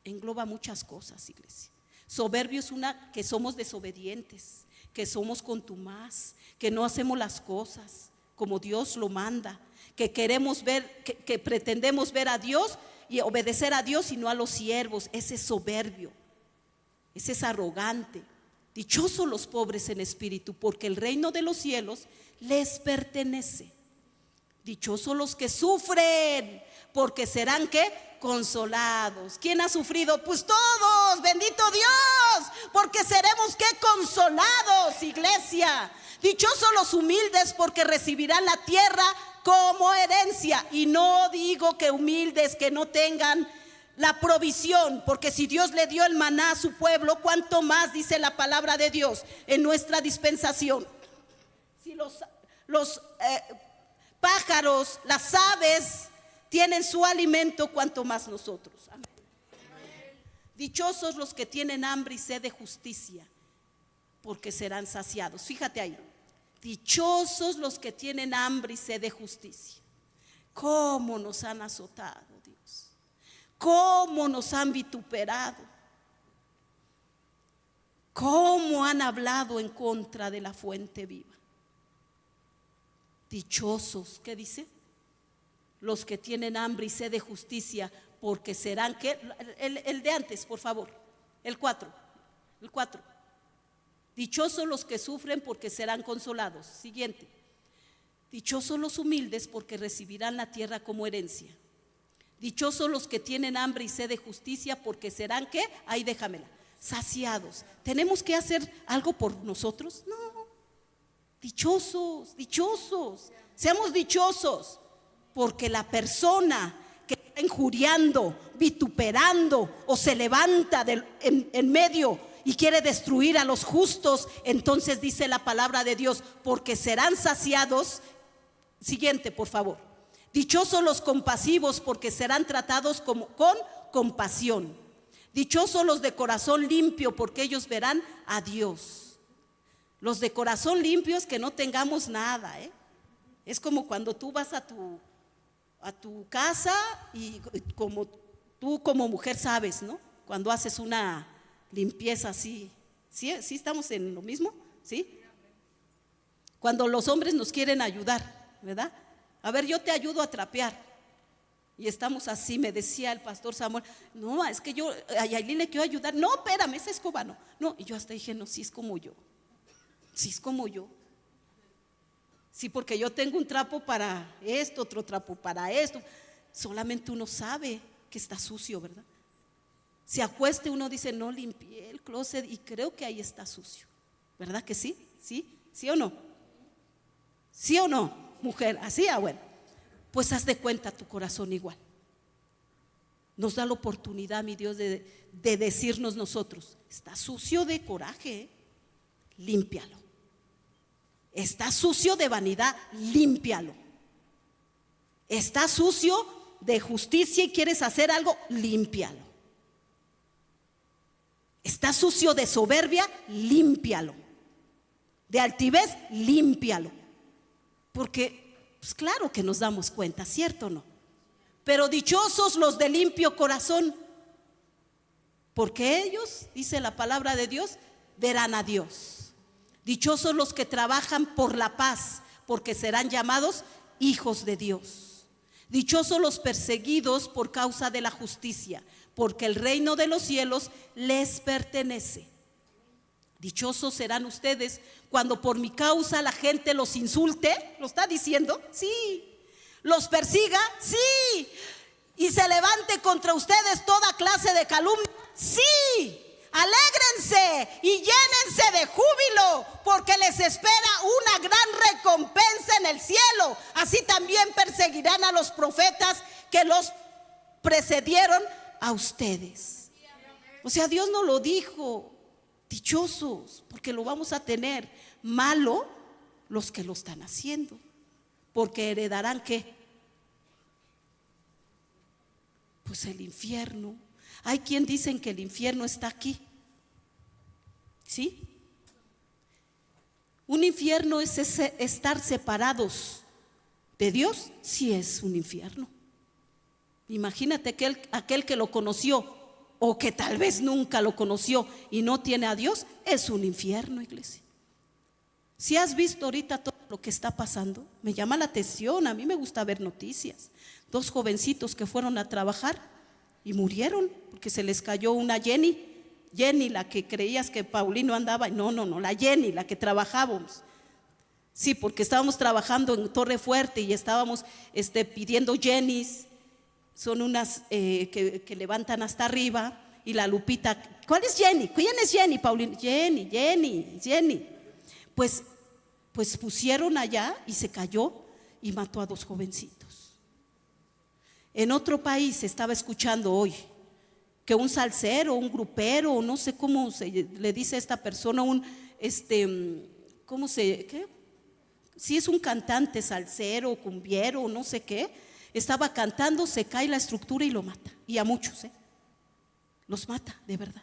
engloba muchas cosas, iglesia. Soberbio es que somos desobedientes, que somos contumaz, que no hacemos las cosas como Dios lo manda, que queremos ver, que pretendemos ver a Dios y obedecer a Dios y no a los siervos. Ese es soberbio, ese es arrogante. Dichosos los pobres en espíritu, porque el reino de los cielos les pertenece. Dichosos los que sufren, porque serán ¿qué? Consolados. ¿Quién ha sufrido? Pues todos, bendito Dios, porque seremos ¿qué? Consolados, iglesia. Dichosos los humildes, porque recibirán la tierra como herencia. Y no digo que humildes que no tengan la provisión, porque si Dios le dio el maná a su pueblo, ¿cuánto más dice la palabra de Dios en nuestra dispensación? Si los pájaros, las aves tienen su alimento, ¿cuánto más nosotros? Amén. Dichosos los que tienen hambre y sed de justicia, porque serán saciados. Fíjate ahí. Dichosos los que tienen hambre y sed de justicia. ¿Cómo nos han azotado, Dios? ¿Cómo nos han vituperado? ¿Cómo han hablado en contra de la fuente viva? Dichosos, ¿qué dice? Los que tienen hambre y sed de justicia, porque serán, ¿qué? El de antes, por favor, el 4. Dichosos los que sufren, porque serán consolados. Siguiente. Dichosos los humildes, porque recibirán la tierra como herencia. Dichosos los que tienen hambre y sed de justicia, porque serán, ¿qué? Ahí déjamela. Saciados. ¿Tenemos que hacer algo por nosotros? No. Dichosos, dichosos. Seamos dichosos, porque la persona que está injuriando, vituperando o se levanta en medio y quiere destruir a los justos, entonces dice la palabra de Dios, porque serán saciados. Siguiente, por favor. Dichosos los compasivos, porque serán tratados con compasión. Dichosos los de corazón limpio, porque ellos verán a Dios. Los de corazón limpio es que no tengamos nada, Es como cuando tú vas a tu casa y como tú como mujer sabes, ¿no? Cuando haces una limpieza así. ¿Sí estamos en lo mismo? ¿Sí? Cuando los hombres nos quieren ayudar, ¿verdad? A ver, yo te ayudo a trapear. Y estamos así, me decía el pastor Samuel, no, es que yo a Yailin le quiero ayudar. No, espérame, esa escoba no. No, y yo hasta dije, no, sí es como yo. Sí es como yo. Sí, porque yo tengo un trapo para esto, otro trapo para esto. Solamente uno sabe que está sucio, ¿verdad? Se acueste, uno dice, no limpié el closet y creo que ahí está sucio. ¿Verdad que sí? ¿Sí? ¿Sí o no? ¿Sí o no, mujer? Así, bueno. Pues haz de cuenta tu corazón igual. Nos da la oportunidad, mi Dios, de decirnos nosotros, está sucio de coraje, límpialo. Está sucio de vanidad, límpialo. Está sucio de justicia y quieres hacer algo, límpialo. Está sucio de soberbia, límpialo. De altivez, límpialo. Porque, pues claro que nos damos cuenta, ¿cierto o no? Pero dichosos los de limpio corazón, porque ellos, dice la palabra de Dios, verán a Dios. Dichosos los que trabajan por la paz, porque serán llamados hijos de Dios. Dichosos los perseguidos por causa de la justicia, porque el reino de los cielos les pertenece. Dichosos serán ustedes cuando por mi causa la gente los insulte. ¿Lo está diciendo? Sí. Los persiga, sí. Y se levante contra ustedes toda clase de calumnia, sí. Alégrense y llénense de júbilo, porque les espera una gran recompensa en el cielo. Así también perseguirán a los profetas que los precedieron a ustedes. O sea, Dios nos lo dijo. Dichosos, porque lo vamos a tener. Malo los que lo están haciendo, porque heredarán ¿qué? Pues el infierno. Hay quien dicen que el infierno está aquí. ¿Sí? Un infierno es estar separados de Dios. Sí, es un infierno. Imagínate aquel que lo conoció o que tal vez nunca lo conoció y no tiene a Dios, es un infierno, iglesia. Si has visto ahorita todo lo que está pasando, me llama la atención. A mí me gusta ver noticias. 2 jovencitos que fueron a trabajar y murieron porque se les cayó una Jenny, la que creías que Paulino andaba. No, la Jenny, la que trabajábamos. Sí, porque estábamos trabajando en Torre Fuerte y estábamos pidiendo Jennys. Son unas que levantan hasta arriba. Y la Lupita, ¿cuál es Jenny? ¿Quién es Jenny, Paulino? Jenny. Pues pusieron allá y se cayó y mató a 2 jovencitos. En otro país estaba escuchando hoy que un salsero, un grupero, no sé cómo se le dice a esta persona, ¿qué? Si es un cantante salsero, cumbiero, no sé qué, estaba cantando, se cae la estructura y lo mata. Y a muchos, los mata, de verdad.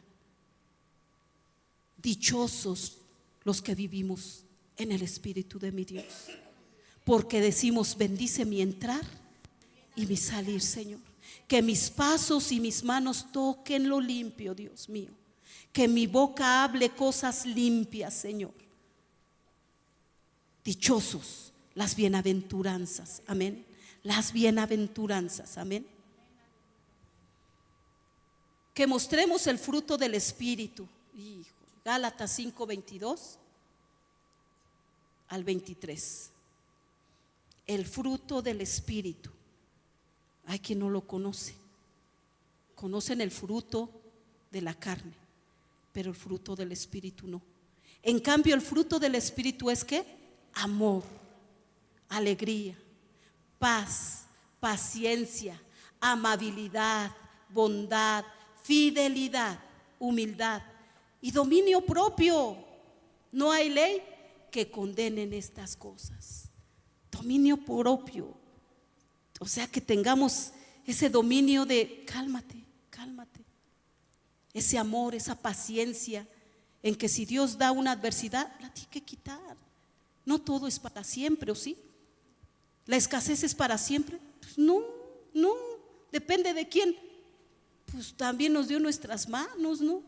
Dichosos los que vivimos en el Espíritu de mi Dios, porque decimos: bendice mi entrar y mi salir, Señor. Que mis pasos y mis manos toquen lo limpio, Dios mío. Que mi boca hable cosas limpias, Señor. Dichosos las bienaventuranzas, amén. Las bienaventuranzas, amén. Que mostremos el fruto del Espíritu. Gálatas 5:22 al 23. El fruto del Espíritu. Hay quien no lo conoce. Conocen el fruto de la carne, pero el fruto del Espíritu no. En cambio, el fruto del Espíritu es ¿qué? Amor, alegría, paz, paciencia, amabilidad, bondad, fidelidad, humildad y dominio propio. No hay ley que condenen estas cosas. Dominio propio. O sea, que tengamos ese dominio de cálmate. Ese amor, esa paciencia, en que si Dios da una adversidad, la tiene que quitar. No todo es para siempre, ¿o sí? ¿La escasez es para siempre? Pues no, depende de quién. Pues también nos dio nuestras manos, ¿no?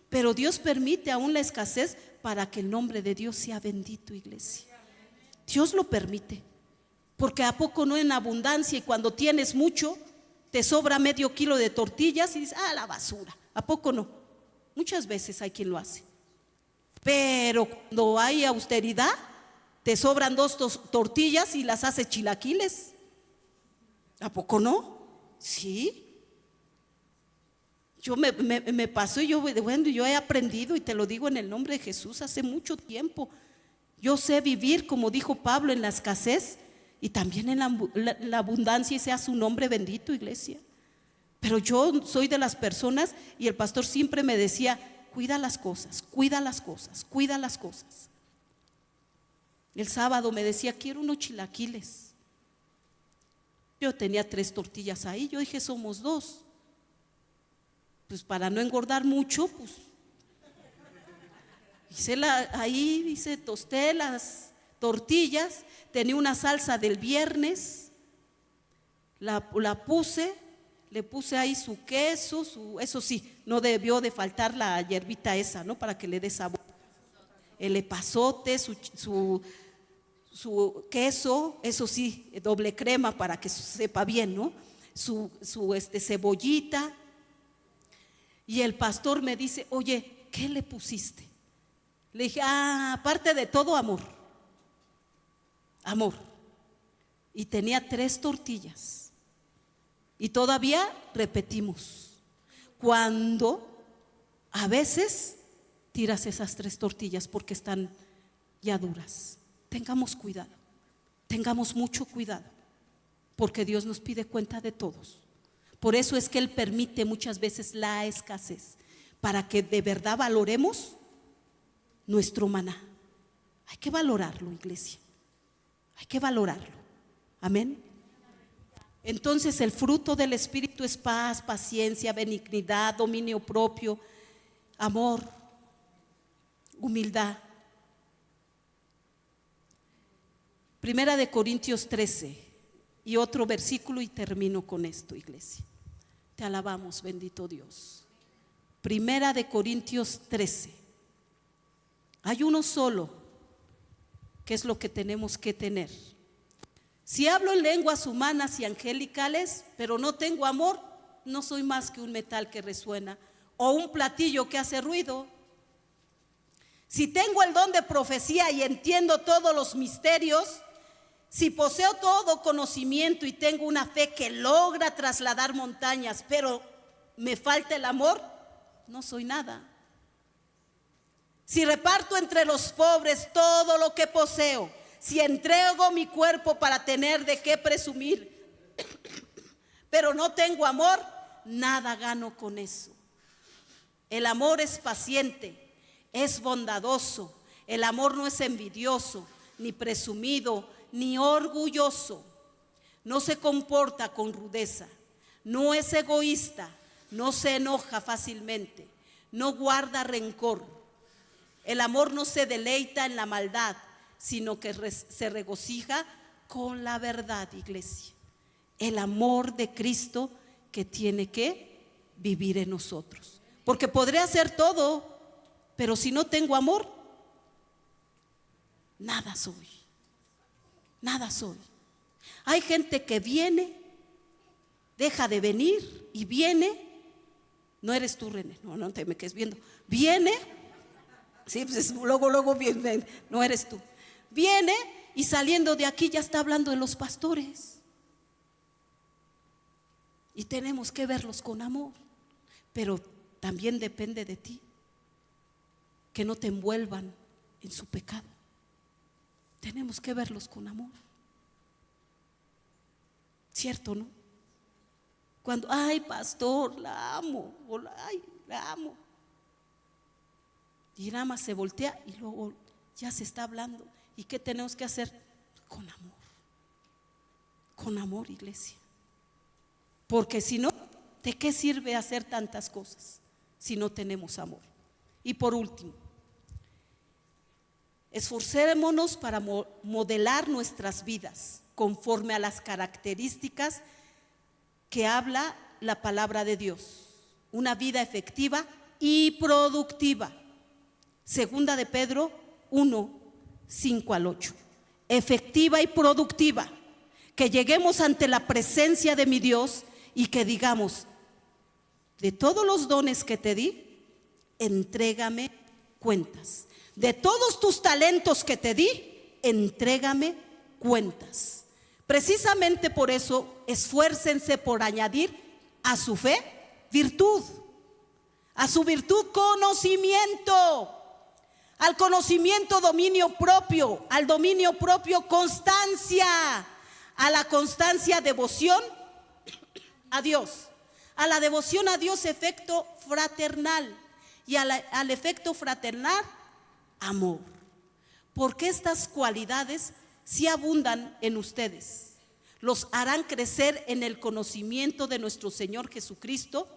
Pero Dios permite aún la escasez para que el nombre de Dios sea bendito, iglesia. Dios lo permite, porque ¿a poco no en abundancia? Y cuando tienes mucho, te sobra medio kilo de tortillas y dices: la basura. ¿A poco no? Muchas veces hay quien lo hace. Pero cuando hay austeridad, te sobran 2 tortillas y las hace chilaquiles. ¿A poco no? Sí. Yo me pasó y yo he aprendido, y te lo digo en el nombre de Jesús, hace mucho tiempo. Yo sé vivir, como dijo Pablo, en la escasez y también en la abundancia, y sea su nombre bendito, iglesia. Pero yo soy de las personas, y el pastor siempre me decía: cuida las cosas. El sábado me decía: quiero unos chilaquiles. Yo tenía 3 tortillas ahí. Yo dije: somos 2. Pues para no engordar mucho, pues tosté las tortillas, tenía una salsa del viernes, la puse, le puse ahí su queso, eso sí, no debió de faltar la hierbita esa, ¿no? Para que le dé sabor. El epazote, su queso, eso sí, doble crema para que sepa bien, ¿no? Su cebollita. Y el pastor me dice, oye, ¿qué le pusiste? Le dije, aparte de todo, amor. Y tenía 3 tortillas. Y todavía repetimos, cuando a veces tiras esas 3 tortillas porque están ya duras. Tengamos cuidado, tengamos mucho cuidado, porque Dios nos pide cuenta de todos. Por eso es que Él permite muchas veces la escasez, para que de verdad valoremos nuestro maná. Hay que valorarlo, iglesia, hay que valorarlo. Amén. Entonces el fruto del Espíritu es paz, paciencia, benignidad, dominio propio, amor, humildad. Primera de Corintios 13 y otro versículo y termino con esto, iglesia. Te alabamos, bendito Dios. Primera de Corintios 13. Hay uno solo, que es lo que tenemos que tener. Si hablo en lenguas humanas y angelicales, pero no tengo amor, no soy más que un metal que resuena o un platillo que hace ruido. Si tengo el don de profecía y entiendo todos los misterios, si poseo todo conocimiento y tengo una fe que logra trasladar montañas, pero me falta el amor, no soy nada. Si reparto entre los pobres todo lo que poseo, si entrego mi cuerpo para tener de qué presumir, pero no tengo amor, nada gano con eso. El amor es paciente, es bondadoso. El amor no es envidioso, ni presumido, ni orgulloso. No se comporta con rudeza, no es egoísta, no se enoja fácilmente, no guarda rencor. El amor no se deleita en la maldad, sino que se regocija con la verdad, iglesia. El amor de Cristo que tiene que vivir en nosotros. Porque podré hacer todo, pero si no tengo amor, nada soy. Nada soy. Hay gente que viene, deja de venir y viene. No eres tú, René, no te me quedes viendo. Viene, sí, pues luego viene, no eres tú. Viene y saliendo de aquí ya está hablando de los pastores. Y tenemos que verlos con amor, pero también depende de ti, que no te envuelvan en su pecado. Tenemos que verlos con amor. ¿Cierto, no? Cuando, ay, pastor, la amo, la amo. Y nada más se voltea y luego ya se está hablando. ¿Y qué tenemos que hacer? Con amor. Con amor, iglesia. Porque si no, ¿de qué sirve hacer tantas cosas si no tenemos amor? Y por último, esforcémonos para modelar nuestras vidas conforme a las características que habla la palabra de Dios. Una vida efectiva y productiva. Segunda de Pedro 1, 5 al 8. Efectiva y productiva. Que lleguemos ante la presencia de mi Dios y que digamos, de todos los dones que te di, entrégame cuentas. De todos tus talentos que te di, entrégame cuentas. Precisamente por eso, esfuércense por añadir a su fe virtud, a su virtud conocimiento, al conocimiento dominio propio, al dominio propio constancia, a la constancia devoción a Dios, a la devoción a Dios efecto fraternal y al efecto fraternal amor. Porque estas cualidades si abundan en ustedes, los harán crecer en el conocimiento de nuestro Señor Jesucristo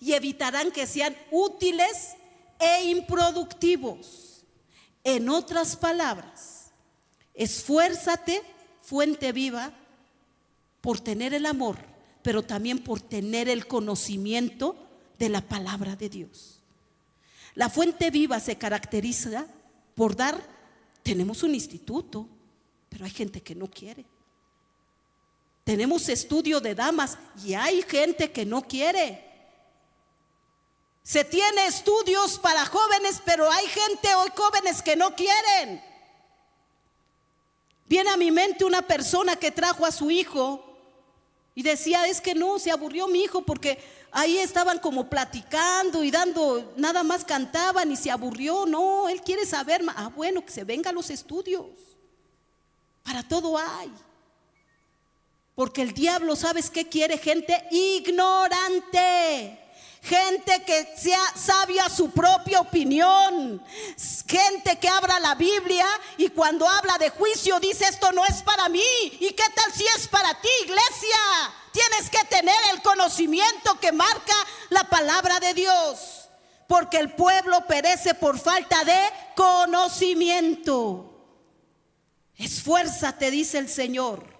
y evitarán que sean útiles e improductivos. En otras palabras, Esfuérzate, fuente viva, por tener el amor, pero también por tener el conocimiento de la palabra de Dios. La fuente viva se caracteriza por dar, tenemos un instituto, pero hay gente que no quiere. Tenemos estudio de damas y hay gente que no quiere. Se tiene estudios para jóvenes, pero hay gente hoy jóvenes que no quieren. Viene a mi mente una persona que trajo a su hijo y decía, es que no, se aburrió mi hijo porque ahí estaban como platicando y dando, nada más cantaban y se aburrió. No, él quiere saber más. Bueno, que se venga a los estudios. Para todo hay. Porque el diablo, ¿sabes qué quiere? Gente ignorante. Gente que sea sabia a su propia opinión. Gente que abra la Biblia y cuando habla de juicio dice, esto no es para mí. ¿Y qué tal si es para ti, iglesia? Tienes que tener el conocimiento que marca la palabra de Dios. Porque el pueblo perece por falta de conocimiento. Esfuérzate, dice el Señor.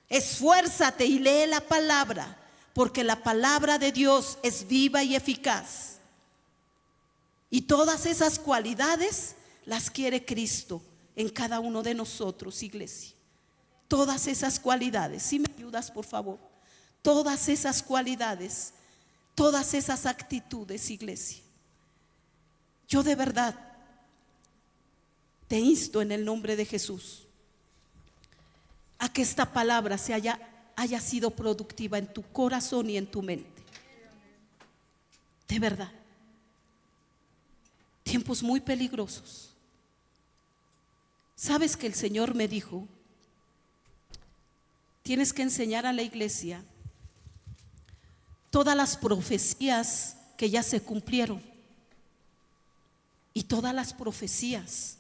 Esfuérzate y lee la palabra. Porque la palabra de Dios es viva y eficaz. Y todas esas cualidades las quiere Cristo en cada uno de nosotros, iglesia. Todas esas cualidades, si me ayudas por favor. Todas esas cualidades, todas esas actitudes, iglesia. Yo de verdad te insto en el nombre de Jesús a que esta palabra haya sido productiva en tu corazón y en tu mente. De verdad. Tiempos muy peligrosos. ¿Sabes que el Señor me dijo? Tienes que enseñar a la iglesia todas las profecías que ya se cumplieron y todas las profecías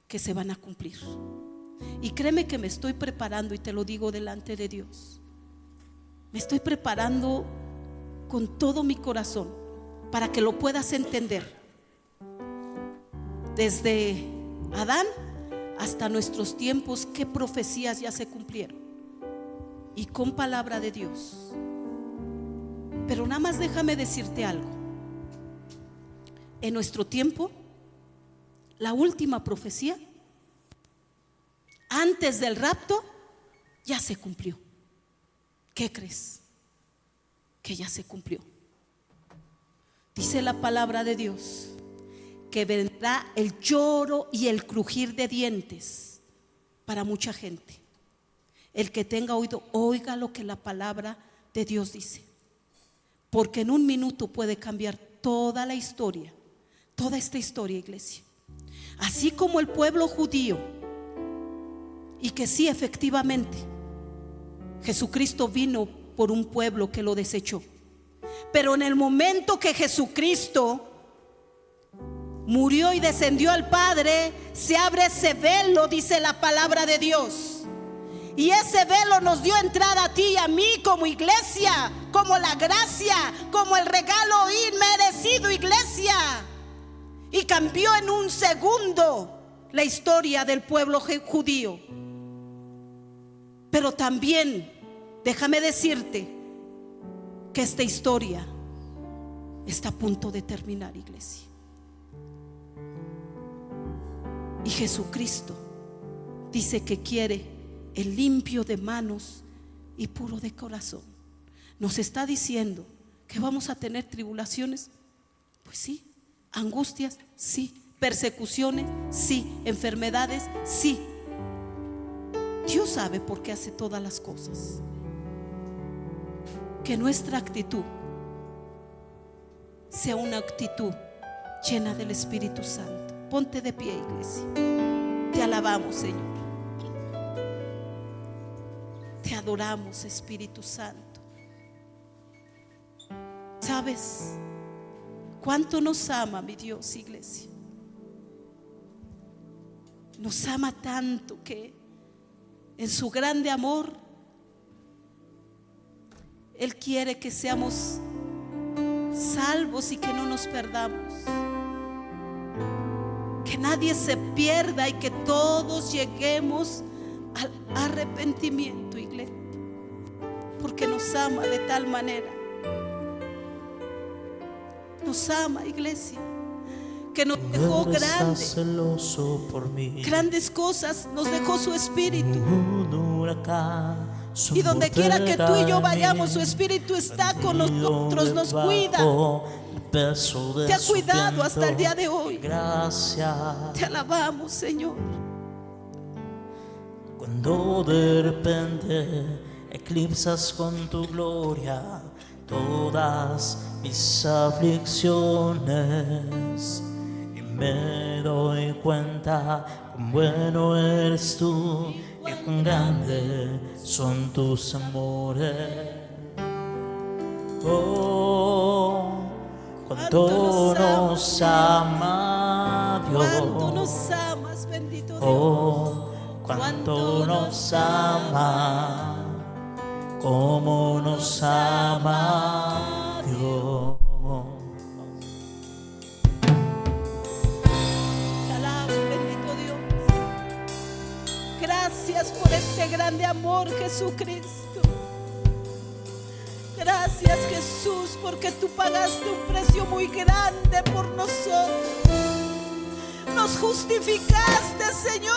que se van a cumplir. Y créeme que me estoy preparando, y te lo digo delante de Dios. Me estoy preparando con todo mi corazón para que lo puedas entender. Desde Adán hasta nuestros tiempos, qué profecías ya se cumplieron. Y con palabra de Dios. Pero nada más déjame decirte algo. En nuestro tiempo, la última profecía antes del rapto ya se cumplió. ¿Qué crees? Que ya se cumplió. Dice la palabra de Dios que vendrá el lloro y el crujir de dientes para mucha gente. El que tenga oído, oiga lo que la palabra de Dios dice. Porque en un minuto puede cambiar toda la historia, toda esta historia, iglesia. Así como el pueblo judío. Y que sí, efectivamente, Jesucristo vino por un pueblo que lo desechó. Pero en el momento que Jesucristo murió y descendió al Padre, se abre ese velo, dice la palabra de Dios. Y ese velo nos dio entrada a ti y a mí como iglesia, como la gracia, como el regalo inmerecido, iglesia. Y cambió en un segundo la historia del pueblo judío. Pero también, déjame decirte que esta historia está a punto de terminar, iglesia. Y Jesucristo dice que quiere el limpio de manos y puro de corazón. Nos está diciendo que vamos a tener tribulaciones. Pues sí. Angustias, sí. Persecuciones, sí. Enfermedades, sí. Dios sabe por qué hace todas las cosas. Que nuestra actitud sea una actitud llena del Espíritu Santo. Ponte de pie, iglesia. Te alabamos, Señor. Te adoramos, Espíritu Santo. ¿Sabes cuánto nos ama mi Dios, iglesia? Nos ama tanto que en su grande amor Él quiere que seamos salvos y que no nos perdamos, que que nadie se pierda y que todos lleguemos al arrepentimiento, iglesia, porque nos ama de tal manera. Nos ama, iglesia, que nos dejó grandes cosas, nos dejó su espíritu. Y donde quiera que tú y yo vayamos, su espíritu está con nosotros, nos cuida. Te ha cuidado hasta el día de hoy. Te alabamos, Señor. Cuando de repente eclipsas con tu gloria todas mis aflicciones, y me doy cuenta cuán bueno eres tú y cuán grande son tus amores. Oh, cuánto nos ama Dios. Cuánto nos amas, bendito Dios. Oh, cuánto nos ama, cómo nos ama Dios. Te alabo, bendito Dios. Gracias por este grande amor, Jesucristo. Gracias, Jesús, porque tú pagaste un precio muy grande por nosotros. Nos justificaste, Señor.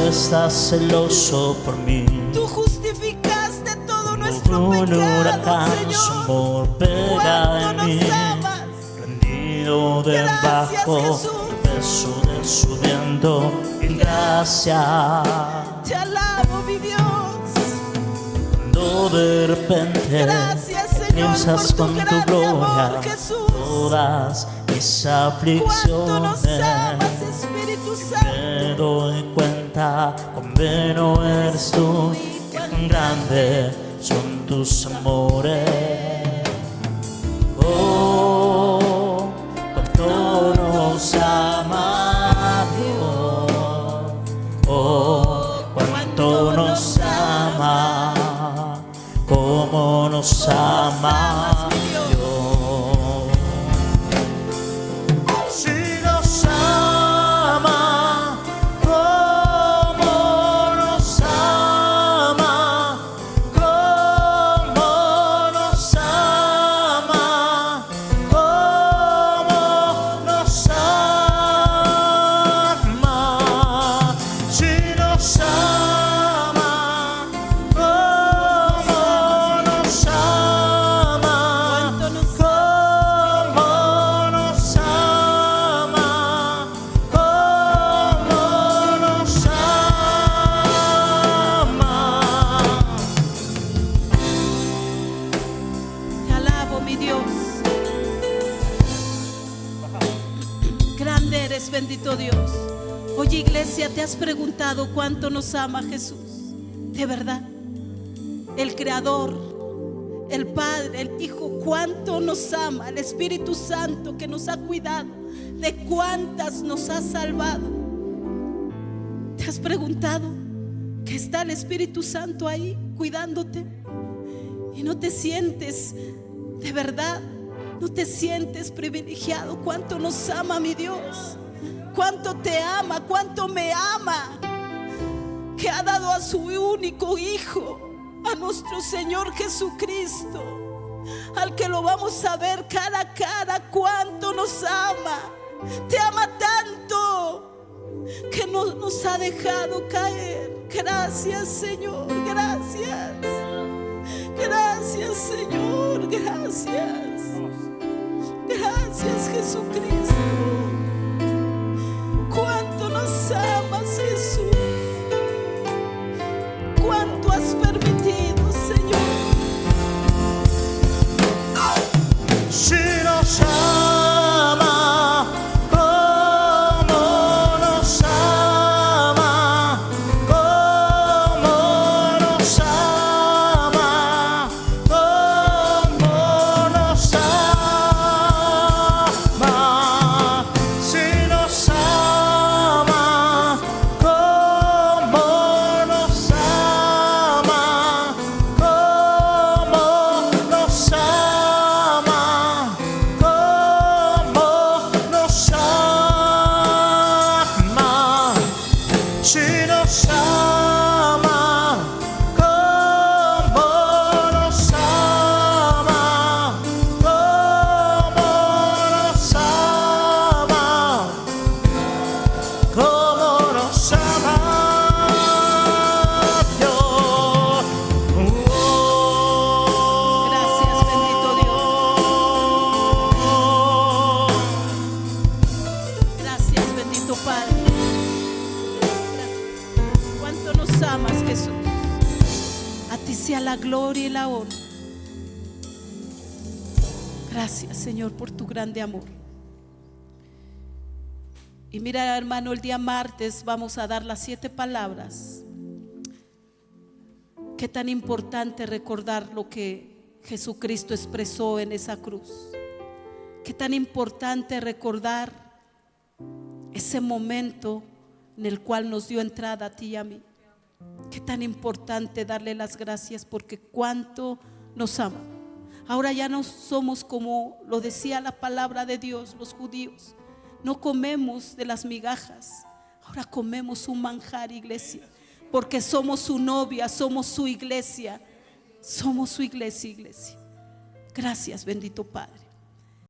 Estás celoso por mí. Tú justificaste todo nuestro Un pecado, huracán, su Señor. amor pega Cuánto en nos mí. amas. Rendido Gracias, debajo Jesús. del peso de su viento. En gracia. Te alabo, mi Dios. Cuando de repente Gracias, Señor, eclipsas por tu con tu grande gloria amor, Jesús. todas mis Cuánto nos aflicciones, amas, Espíritu Santo. me doy cuenta cuán bueno eres tú y cuán grande son tus amores. Oh, cuánto nos ama Dios. Oh, cuánto nos ama, cómo nos ama Dios. Si nos ama, cómo nos ama, cómo nos ama, cómo nos ama. Si nos ama, cómo nos ama, Cuánto nos cómo nos ama, cómo nos ama. Te alabo, mi Dios. Grande eres, bendito Dios. Oye, iglesia, ¿te has preguntado cuánto nos ama Jesús? De verdad. El Creador, el Padre, el Hijo, cuánto nos ama. El Espíritu Santo que nos ha cuidado. De cuántas nos ha salvado. ¿Te has preguntado que está el Espíritu Santo ahí cuidándote? Y no te sientes, de verdad, no te sientes privilegiado. Cuánto nos ama mi Dios. Cuánto te ama, cuánto me ama. Que ha dado a su único Hijo, a nuestro Señor Jesucristo, al que lo vamos a ver cara a cara. Cuánto nos ama. Te ama tanto que no nos ha dejado caer. Gracias, Señor, gracias. Gracias, Señor, gracias. Gracias, Jesucristo. Cuánto nos amas, Jesús. Cuánto has permitido, Señor. Si nos ama, cómo nos ama, cómo nos ama, cómo nos ama. gloria y la honra. Gracias, Señor, por tu grande amor. Y mira, hermano, el día martes vamos a dar las 7 palabras. Qué tan importante recordar lo que Jesucristo expresó en esa cruz. Qué tan importante recordar ese momento en el cual nos dio entrada a ti y a mí. Qué tan importante darle las gracias porque cuánto nos ama. Ahora ya no somos como lo decía la palabra de Dios, los judíos. No comemos de las migajas, ahora comemos un manjar, iglesia, porque somos su novia, somos su iglesia. Somos su iglesia, iglesia. Gracias, bendito Padre.